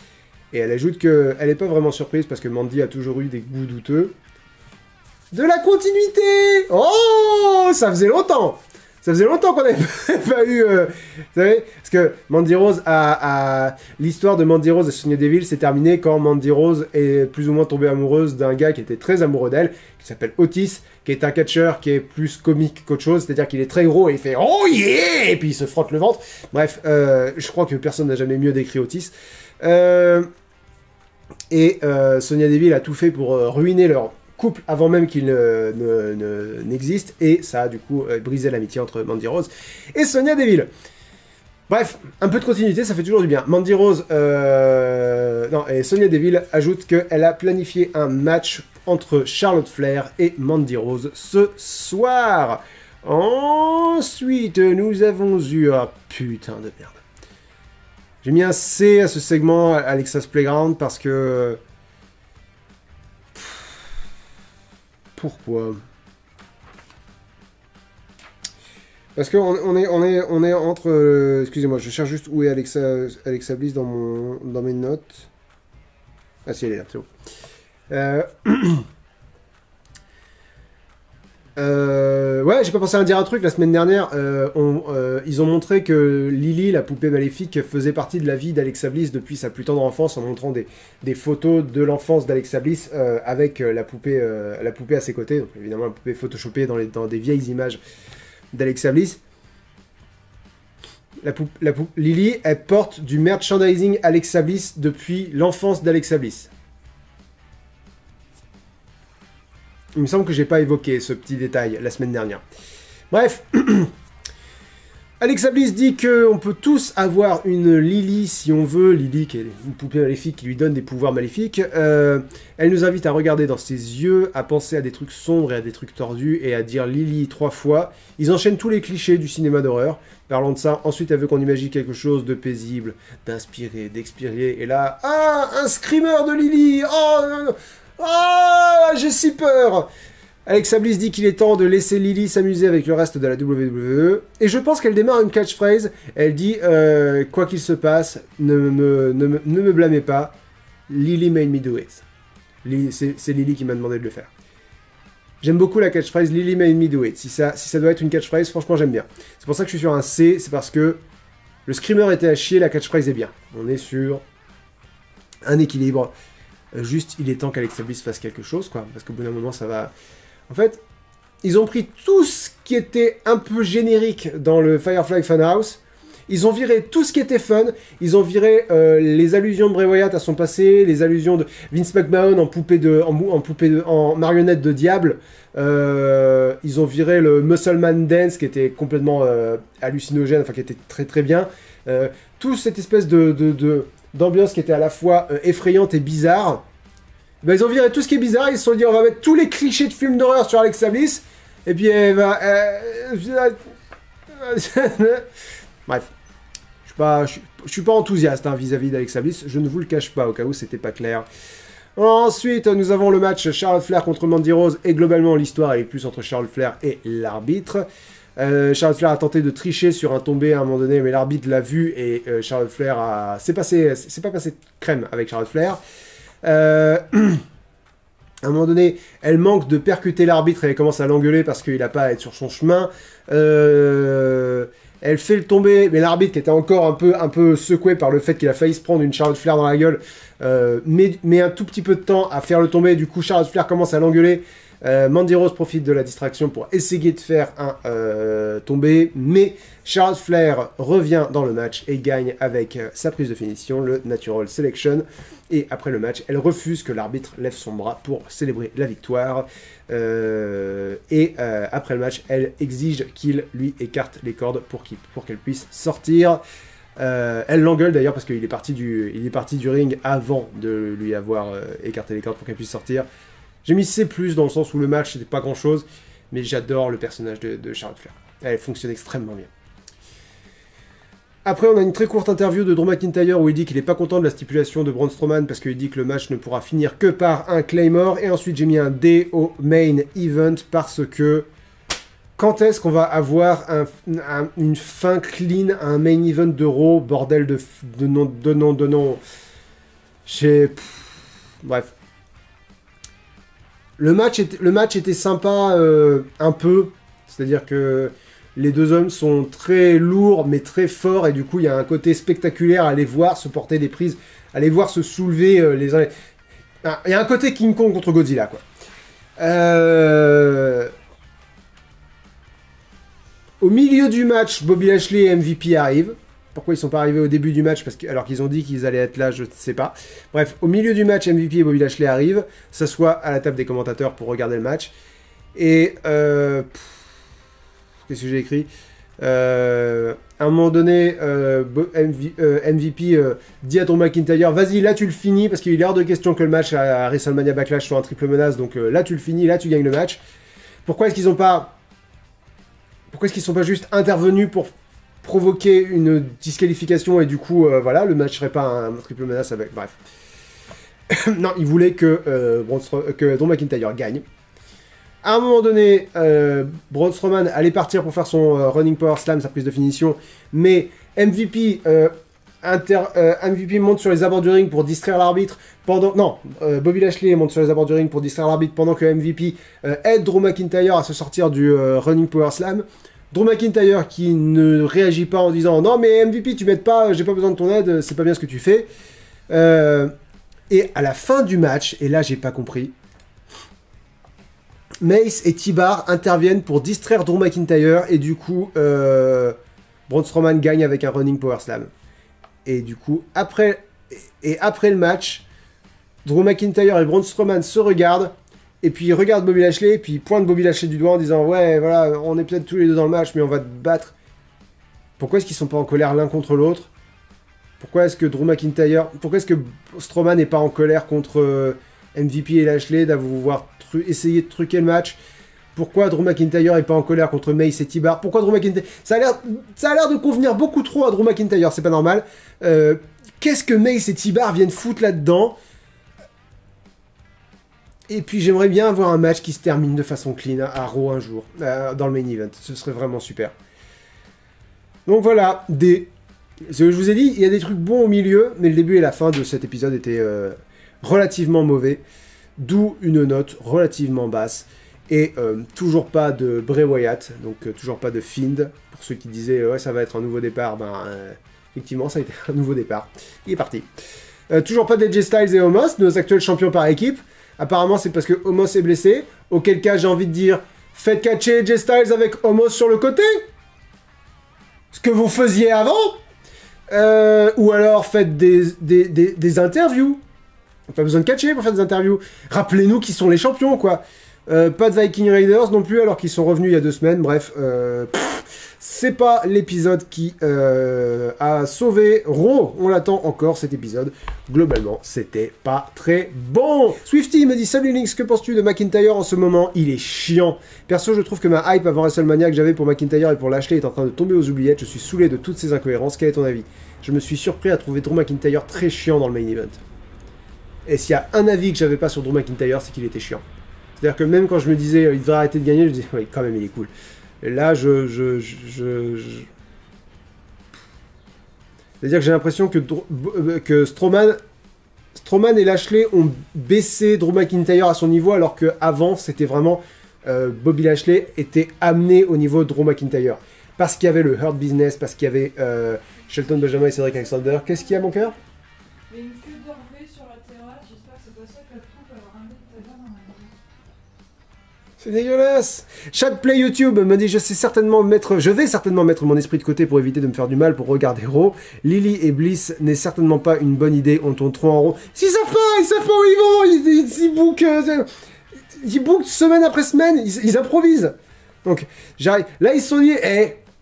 Et elle ajoute qu'elle n'est pas vraiment surprise parce que Mandy a toujours eu des goûts douteux. De la continuité! Oh! Ça faisait longtemps! Ça faisait longtemps qu'on n'avait pas eu... vous savez, parce que Mandy Rose l'histoire de Mandy Rose et Sonya Deville s'est terminée quand Mandy Rose est plus ou moins tombée amoureuse d'un gars qui était très amoureux d'elle, qui s'appelle Otis, qui est un catcheur qui est plus comique qu'autre chose, c'est-à-dire qu'il est très gros et il fait « Oh yeah !» et puis il se frotte le ventre. Bref, je crois que personne n'a jamais mieux décrit Otis. Sonya Deville a tout fait pour ruiner leur couple avant même qu'il n'existe, et ça a du coup brisé l'amitié entre Mandy Rose et Sonya Deville. Bref, un peu de continuité, ça fait toujours du bien. Mandy Rose, et Sonya Deville ajoute qu'elle a planifié un match entre Charlotte Flair et Mandy Rose ce soir. Ensuite, nous avons eu... Oh, putain de merde. J'ai mis un C à ce segment, Alexa's Playground, parce que... Pourquoi? Parce qu'on est entre... excusez-moi, je cherche juste où est Alexa Bliss dans mes notes. Ah si, elle est là, c'est bon. Ouais, j'ai pas pensé à dire un truc. La semaine dernière, ils ont montré que Lily, la poupée maléfique, faisait partie de la vie d'Alexa Bliss depuis sa plus tendre enfance, en montrant des photos de l'enfance d'Alexa Bliss avec la poupée à ses côtés. Donc évidemment, la poupée photoshopée dans des vieilles images d'Alexa Bliss. Lily, elle porte du merchandising Alexa Bliss depuis l'enfance d'Alexa Bliss. Il me semble que j'ai pas évoqué ce petit détail la semaine dernière. Bref. Alexa Bliss dit qu'on peut tous avoir une Lily si on veut. Lily, qui est une poupée maléfique qui lui donne des pouvoirs maléfiques. Elle nous invite à regarder dans ses yeux, à penser à des trucs sombres et à des trucs tordus, et à dire Lily 3 fois. Ils enchaînent tous les clichés du cinéma d'horreur. Parlant de ça, ensuite elle veut qu'on imagine quelque chose de paisible, d'inspiré, d'expiré. Et là, un screamer de Lily. J'ai si peur. Alexa Bliss dit qu'il est temps de laisser Lily s'amuser avec le reste de la WWE. Et je pense qu'elle démarre une catchphrase. Elle dit quoi qu'il se passe, ne me blâmez pas. Lily made me do it. C'est Lily qui m'a demandé de le faire. J'aime beaucoup la catchphrase Lily made me do it. Si ça doit être une catchphrase, franchement j'aime bien. C'est pour ça que je suis sur un C. C'est parce que le screamer était à chier, la catchphrase est bien. On est sur un équilibre. Juste, il est temps qu'Alexa Bliss fasse quelque chose, quoi. Parce qu'au bout d'un moment, ça va... En fait, ils ont pris tout ce qui était un peu générique dans le Firefly Funhouse, ils ont viré tout ce qui était fun, ils ont viré les allusions de Bray Wyatt à son passé, les allusions de Vince McMahon en marionnette de diable, ils ont viré le Muscleman Dance qui était complètement hallucinogène, enfin qui était très très bien, toute cette espèce d'ambiance qui était à la fois effrayante et bizarre. Ben, ils ont viré tout ce qui est bizarre, ils se sont dit on va mettre tous les clichés de films d'horreur sur Alexa Bliss, et puis elle va... Bref, je suis pas enthousiaste vis-à-vis d'Alexa Bliss, je ne vous le cache pas au cas où c'était pas clair. Ensuite, nous avons le match Charlotte Flair contre Mandy Rose, et globalement l'histoire elle est plus entre Charlotte Flair et l'arbitre. Charlotte Flair a tenté de tricher sur un tombé à un moment donné, mais l'arbitre l'a vu et Charlotte Flair a... C'est pas passé crème avec Charlotte Flair. À un moment donné, elle manque de percuter l'arbitre et elle commence à l'engueuler parce qu'il n'a pas à être sur son chemin. Elle fait le tomber, mais l'arbitre qui était encore un peu secoué par le fait qu'il a failli se prendre une Charlotte Flair dans la gueule, met un tout petit peu de temps à faire le tomber. Du coup, Charlotte Flair commence à l'engueuler. Mandy Rose profite de la distraction pour essayer de faire un tombé, mais Charlotte Flair revient dans le match et gagne avec sa prise de finition, le Natural Selection. Et après le match, elle refuse que l'arbitre lève son bras pour célébrer la victoire. Après le match, elle exige qu'il lui écarte les cordes pour qu'elle puisse sortir. Elle l'engueule d'ailleurs parce qu'il est parti du ring avant de lui avoir écarté les cordes pour qu'elle puisse sortir. J'ai mis C+, dans le sens où le match c'était pas grand chose, mais j'adore le personnage de Charlotte Flair. Elle fonctionne extrêmement bien. Après, on a une très courte interview de Drew McIntyre où il dit qu'il n'est pas content de la stipulation de Braun Strowman parce qu'il dit que le match ne pourra finir que par un Claymore. Et ensuite, j'ai mis un D au main event parce que quand est-ce qu'on va avoir une fin clean à un main event de Raw, bordel de nom. Bref. Le match était sympa un peu, c'est-à-dire que les deux hommes sont très lourds mais très forts et du coup il y a un côté spectaculaire à les voir se porter des prises, à les voir se soulever les uns. Il y a un côté King Kong contre Godzilla quoi. Au milieu du match, Bobby Lashley et MVP arrivent. Pourquoi ils sont pas arrivés au début du match alors qu'ils ont dit qu'ils allaient être là, je ne sais pas. Bref, au milieu du match, MVP et Bobby Lashley arrivent, s'assoient à la table des commentateurs pour regarder le match. Et qu'est-ce que j'ai écrit à un moment donné, MVP dit à Drew McIntyre, vas-y, là tu le finis, parce qu'il est hors de question que le match à WrestleMania Backlash soit un triple menace, donc là tu le finis, là tu gagnes le match. Pourquoi est-ce qu'ils sont pas juste intervenus pour provoquer une disqualification et du coup, voilà, le match serait pas un triple menace avec... Bref. Non, ils voulaient que Drew McIntyre gagne. À un moment donné, Braun Strowman allait partir pour faire son Running Power Slam, sa prise de finition, mais MVP monte sur les abords du ring pour distraire l'arbitre Bobby Lashley monte sur les abords du ring pour distraire l'arbitre pendant que MVP aide Drew McIntyre à se sortir du Running Power Slam. Drew McIntyre qui ne réagit pas en disant « Non mais MVP tu m'aides pas, j'ai pas besoin de ton aide, c'est pas bien ce que tu fais. » Et à la fin du match, et là j'ai pas compris, Mace et T-Bar interviennent pour distraire Drew McIntyre et du coup Braun Strowman gagne avec un Running Power Slam. Et du coup, après le match, Drew McIntyre et Braun Strowman se regardent et puis ils regardent Bobby Lashley et puis ils pointent Bobby Lashley du doigt en disant « Ouais, voilà, on est peut-être tous les deux dans le match, mais on va te battre. » Pourquoi est-ce qu'ils sont pas en colère l'un contre l'autre? Pourquoi est-ce que Drew McIntyre... Pourquoi est-ce que Strowman n'est pas en colère contre MVP et Lashley d'avoir essayer de truquer le match? Pourquoi Drew McIntyre n'est pas en colère contre Mace et T-Bar? Pourquoi Drew McIntyre... Ça a l'air de convenir beaucoup trop à Drew McIntyre, c'est pas normal. Qu'est-ce que Mace et T-Bar viennent foutre là-dedans? Et puis j'aimerais bien avoir un match qui se termine de façon clean à Raw un jour, dans le main event. Ce serait vraiment super. Donc voilà, je vous ai dit, il y a des trucs bons au milieu, mais le début et la fin de cet épisode étaient relativement mauvais. D'où une note relativement basse. Et toujours pas de Bray Wyatt, donc toujours pas de Fiend. Pour ceux qui disaient ouais, ça va être un nouveau départ, effectivement ça a été un nouveau départ. Il est parti. Toujours pas d'AJ Styles et Omos, nos actuels champions par équipe. Apparemment c'est parce que Omos est blessé. Auquel cas j'ai envie de dire, faites catcher AJ Styles avec Omos sur le côté. Ce que vous faisiez avant. Ou alors faites des interviews. Pas besoin de catcher pour faire des interviews. Rappelez-nous qui sont les champions, quoi. Pas de Viking Raiders non plus, alors qu'ils sont revenus il y a 2 semaines. Bref, c'est pas l'épisode qui a sauvé Raw. On l'attend encore, cet épisode. Globalement, c'était pas très bon. Swifty me dit, salut Lynx, que penses-tu de McIntyre en ce moment? Il est chiant. Perso, je trouve que ma hype avant WrestleMania que j'avais pour McIntyre et pour Lashley est en train de tomber aux oubliettes. Je suis saoulé de toutes ces incohérences. Quel est ton avis? Je me suis surpris à trouver Drew McIntyre très chiant dans le main event. Et s'il y a un avis que j'avais pas sur Drew McIntyre, c'est qu'il était chiant. C'est-à-dire que même quand je me disais il devrait arrêter de gagner, je me disais oui, quand même il est cool. Et là, c'est-à-dire que j'ai l'impression que Strowman et Lashley ont baissé Drew McIntyre à son niveau, alors qu'avant, c'était vraiment Bobby Lashley était amené au niveau de Drew McIntyre. Parce qu'il y avait le Hurt Business, parce qu'il y avait Shelton Benjamin et Cedric Alexander. Qu'est-ce qu'il y a, mon cœur? Il y a une queue d'orvée sur la terrasse, j'espère que c'est pas ça que la troupe va ramener tout à l'heure dans la maison. C'est dégueulasse. Chatplay YouTube me dit je vais certainement mettre mon esprit de côté pour éviter de me faire du mal pour regarder Raw. Lily et Bliss n'est certainement pas une bonne idée, on tourne trop en rond. S'ils savent pas où ils vont, ils bookent semaine après semaine, ils improvisent. Donc j'arrive, là ils se sont dit,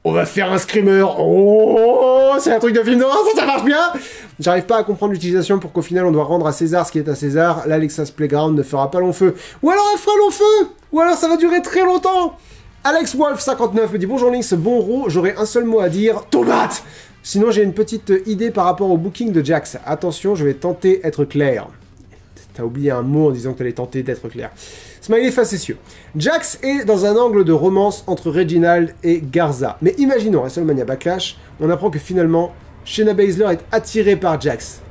on va faire un screamer. Oh, c'est un truc de film d'horreur, ça marche bien. J'arrive pas à comprendre l'utilisation pour qu'au final on doit rendre à César ce qui est à César. L'Alexa's Playground ne fera pas long feu. Ou alors elle fera long feu. Ou alors ça va durer très longtemps. Alex Wolf 59 me dit bonjour Lynx, bon Raw, j'aurais un seul mot à dire, tomate. Sinon j'ai une petite idée par rapport au booking de Jax. Attention, je vais tenter être clair. T'as oublié un mot en disant que t'allais tenter d'être clair. Smiley facétieux. Jax est dans un angle de romance entre Reginald et Garza. Mais imaginons, WrestleMania Backlash, on apprend que finalement, Shayna Baszler est attirée par Jax.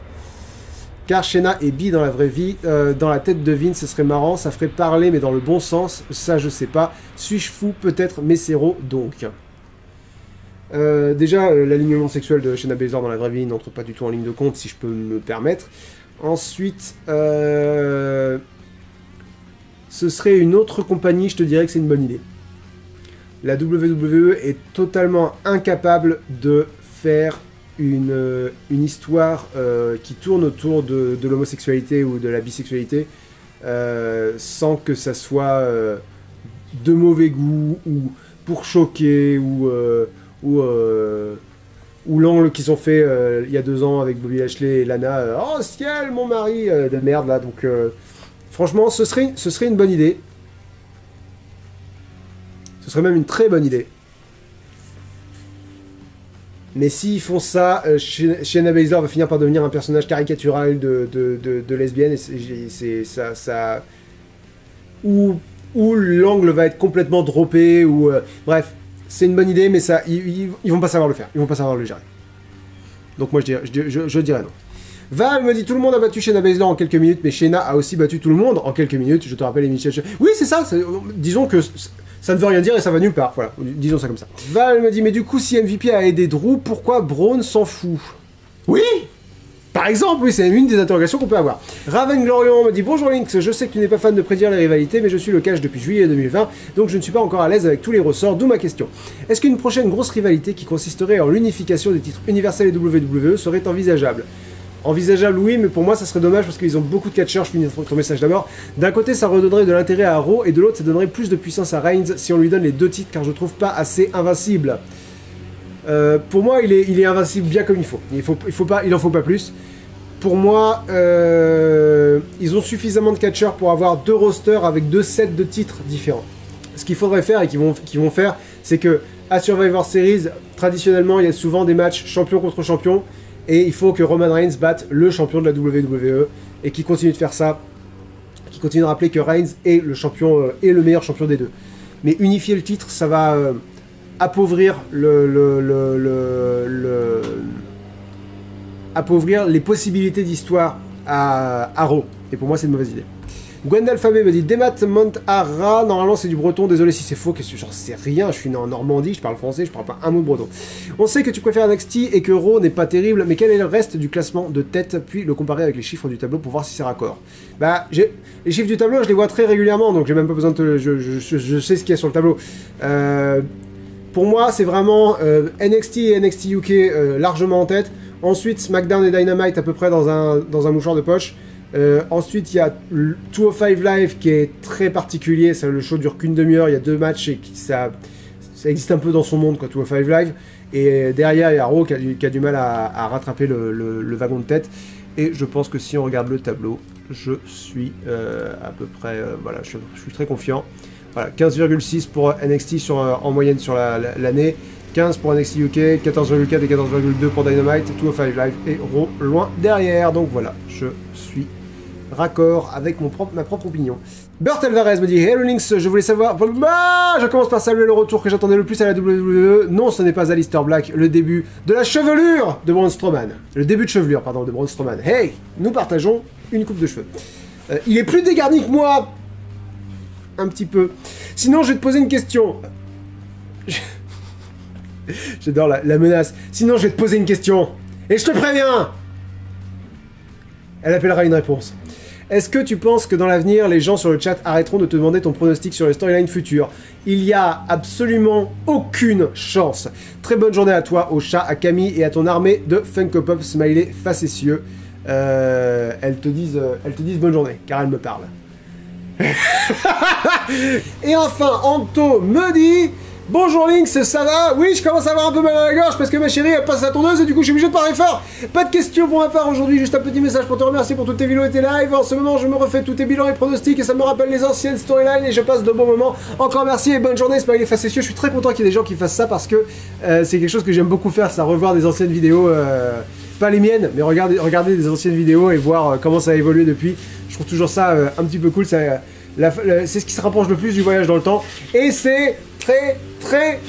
Car Shayna est bi dans la vraie vie. Dans la tête de Vince, ce serait marrant, ça ferait parler, mais dans le bon sens. Ça, je sais pas. Suis-je fou? Peut-être Messero, donc. Déjà, l'alignement sexuel de Shayna Baszler dans la vraie vie n'entre pas du tout en ligne de compte, si je peux me permettre. Ensuite, ce serait une autre compagnie, je te dirais que c'est une bonne idée. La WWE est totalement incapable de faire une histoire qui tourne autour de l'homosexualité ou de la bisexualité sans que ça soit de mauvais goût ou pour choquer ou l'angle qu'ils ont fait il y a 2 ans avec Bobby Lashley et Lana. Oh ciel, mon mari de merde là. Donc franchement, ce serait une bonne idée. Ce serait même une très bonne idée. Mais s'ils font ça, Shayna Baszler va finir par devenir un personnage caricatural de lesbienne. Et c'est ça ou l'angle va être complètement droppé. Ou bref, c'est une bonne idée, mais ça, ils vont pas savoir le faire. Ils vont pas savoir le gérer. Donc moi, je dirais non. Val me dit tout le monde a battu Shayna Baszler en quelques minutes, mais Shayna a aussi battu tout le monde en quelques minutes. Je te rappelle les Michel. Oui, c'est ça. Disons que ça ne veut rien dire et ça va nulle part. Voilà, disons ça comme ça. Val me dit mais du coup, si MVP a aidé Drew, pourquoi Braun s'en fout? Oui. Par exemple, oui, c'est une des interrogations qu'on peut avoir. Raven Glorion me dit bonjour Lynx, je sais que tu n'es pas fan de prédire les rivalités, mais je suis le cash depuis juillet 2020, donc je ne suis pas encore à l'aise avec tous les ressorts, d'où ma question. Est-ce qu'une prochaine grosse rivalité qui consisterait en l'unification des titres universels et WWE serait envisageable? Envisageable, oui, mais pour moi ça serait dommage parce qu'ils ont beaucoup de catcheurs. Je finis ton message d'abord. D'un côté, ça redonnerait de l'intérêt à Raw, et de l'autre, ça donnerait plus de puissance à Reigns si on lui donne les 2 titres, car je trouve pas assez invincible. Pour moi, il est invincible bien comme il faut. Il en faut pas plus. Pour moi, ils ont suffisamment de catcheurs pour avoir 2 rosters avec 2 sets de titres différents. Ce qu'il faudrait faire et qu'ils vont faire, c'est que à Survivor Series, traditionnellement, il y a souvent des matchs champion contre champion, et il faut que Roman Reigns batte le champion de la WWE, et qu'il continue de faire ça, qu'il continue de rappeler que Reigns est le champion et le meilleur champion des deux. Mais unifier le titre, ça va appauvrir appauvrir les possibilités d'histoire à Raw. Et pour moi, c'est une mauvaise idée. Gwendal Fabé me dit Demat Montara, normalement c'est du breton, désolé si c'est faux, qu'est-ce que j'en sais rien, je suis né en Normandie, je parle français, je parle pas un mot de breton. On sait que tu préfères NXT et que Raw n'est pas terrible, mais quel est le reste du classement de tête, puis le comparer avec les chiffres du tableau pour voir si c'est raccord. Bah, les chiffres du tableau, je les vois très régulièrement, donc j'ai même pas besoin de je sais ce qu'il y a sur le tableau. Pour moi, c'est vraiment NXT et NXT UK largement en tête. Ensuite, SmackDown et Dynamite à peu près dans un mouchoir de poche. Ensuite, il y a 205 Live qui est très particulier. Le show dure qu'une demi-heure. Il y a 2 matchs et ça existe un peu dans son monde, quoi, 205 Live. Et derrière, il y a Raw qui a du mal à rattraper le wagon de tête. Et je pense que si on regarde le tableau, je suis à peu près. Voilà, je suis très confiant. Voilà, 15,6 pour NXT en moyenne sur l'année. 15 pour NXT UK, 14,4 et 14,2 pour Dynamite, 205 Live et Raw loin derrière. Donc voilà, je suis raccord avec ma propre opinion. Bert Alvarez me dit Hello Links, je voulais savoir. Je commence par saluer le retour que j'attendais le plus à la WWE. Non, ce n'est pas Aleister Black, le début de la chevelure de Braun Strowman. Le début de chevelure, pardon, de Braun Strowman. Hey, nous partageons une coupe de cheveux. Il est plus dégarni que moi. Un petit peu. Sinon, je vais te poser une question. J'adore la menace. Sinon, je vais te poser une question. Et je te préviens. Elle appellera une réponse. Est-ce que tu penses que dans l'avenir, les gens sur le chat arrêteront de te demander ton pronostic sur les storylines futures? Il y a absolument aucune chance. Très bonne journée à toi, au chat, à Camille et à ton armée de Funko Pop Smiley facétieux. Elles te disent bonne journée, car elles me parlent. Et enfin, Anto me dit bonjour Lynx, ça va? Oui, je commence à avoir un peu mal à la gorge parce que ma chérie elle passe sa tondeuse et du coup je suis obligé de parler fort. Pas de questions pour ma part aujourd'hui, juste un petit message pour te remercier pour toutes tes vidéos et tes lives. En ce moment je me refais tous tes bilans et pronostics et ça me rappelle les anciennes storylines et je passe de bons moments. Encore merci et bonne journée, Smiley facétieux. Je suis très content qu'il y ait des gens qui fassent ça parce que c'est quelque chose que j'aime beaucoup faire, ça revoir des anciennes vidéos, pas les miennes, mais regarder des anciennes vidéos et voir comment ça a évolué depuis. Je trouve toujours ça un petit peu cool, c'est ce qui se rapproche le plus du voyage dans le temps et c'est très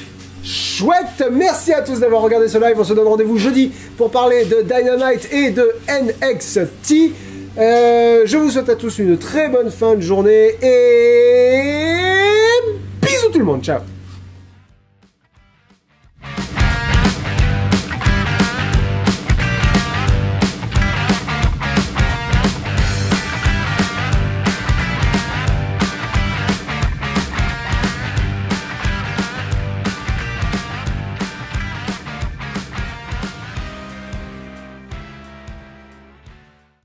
chouette. Merci à tous d'avoir regardé ce live. On se donne rendez-vous jeudi pour parler de Dynamite et de NXT. Je vous souhaite à tous une très bonne fin de journée et bisous tout le monde. Ciao.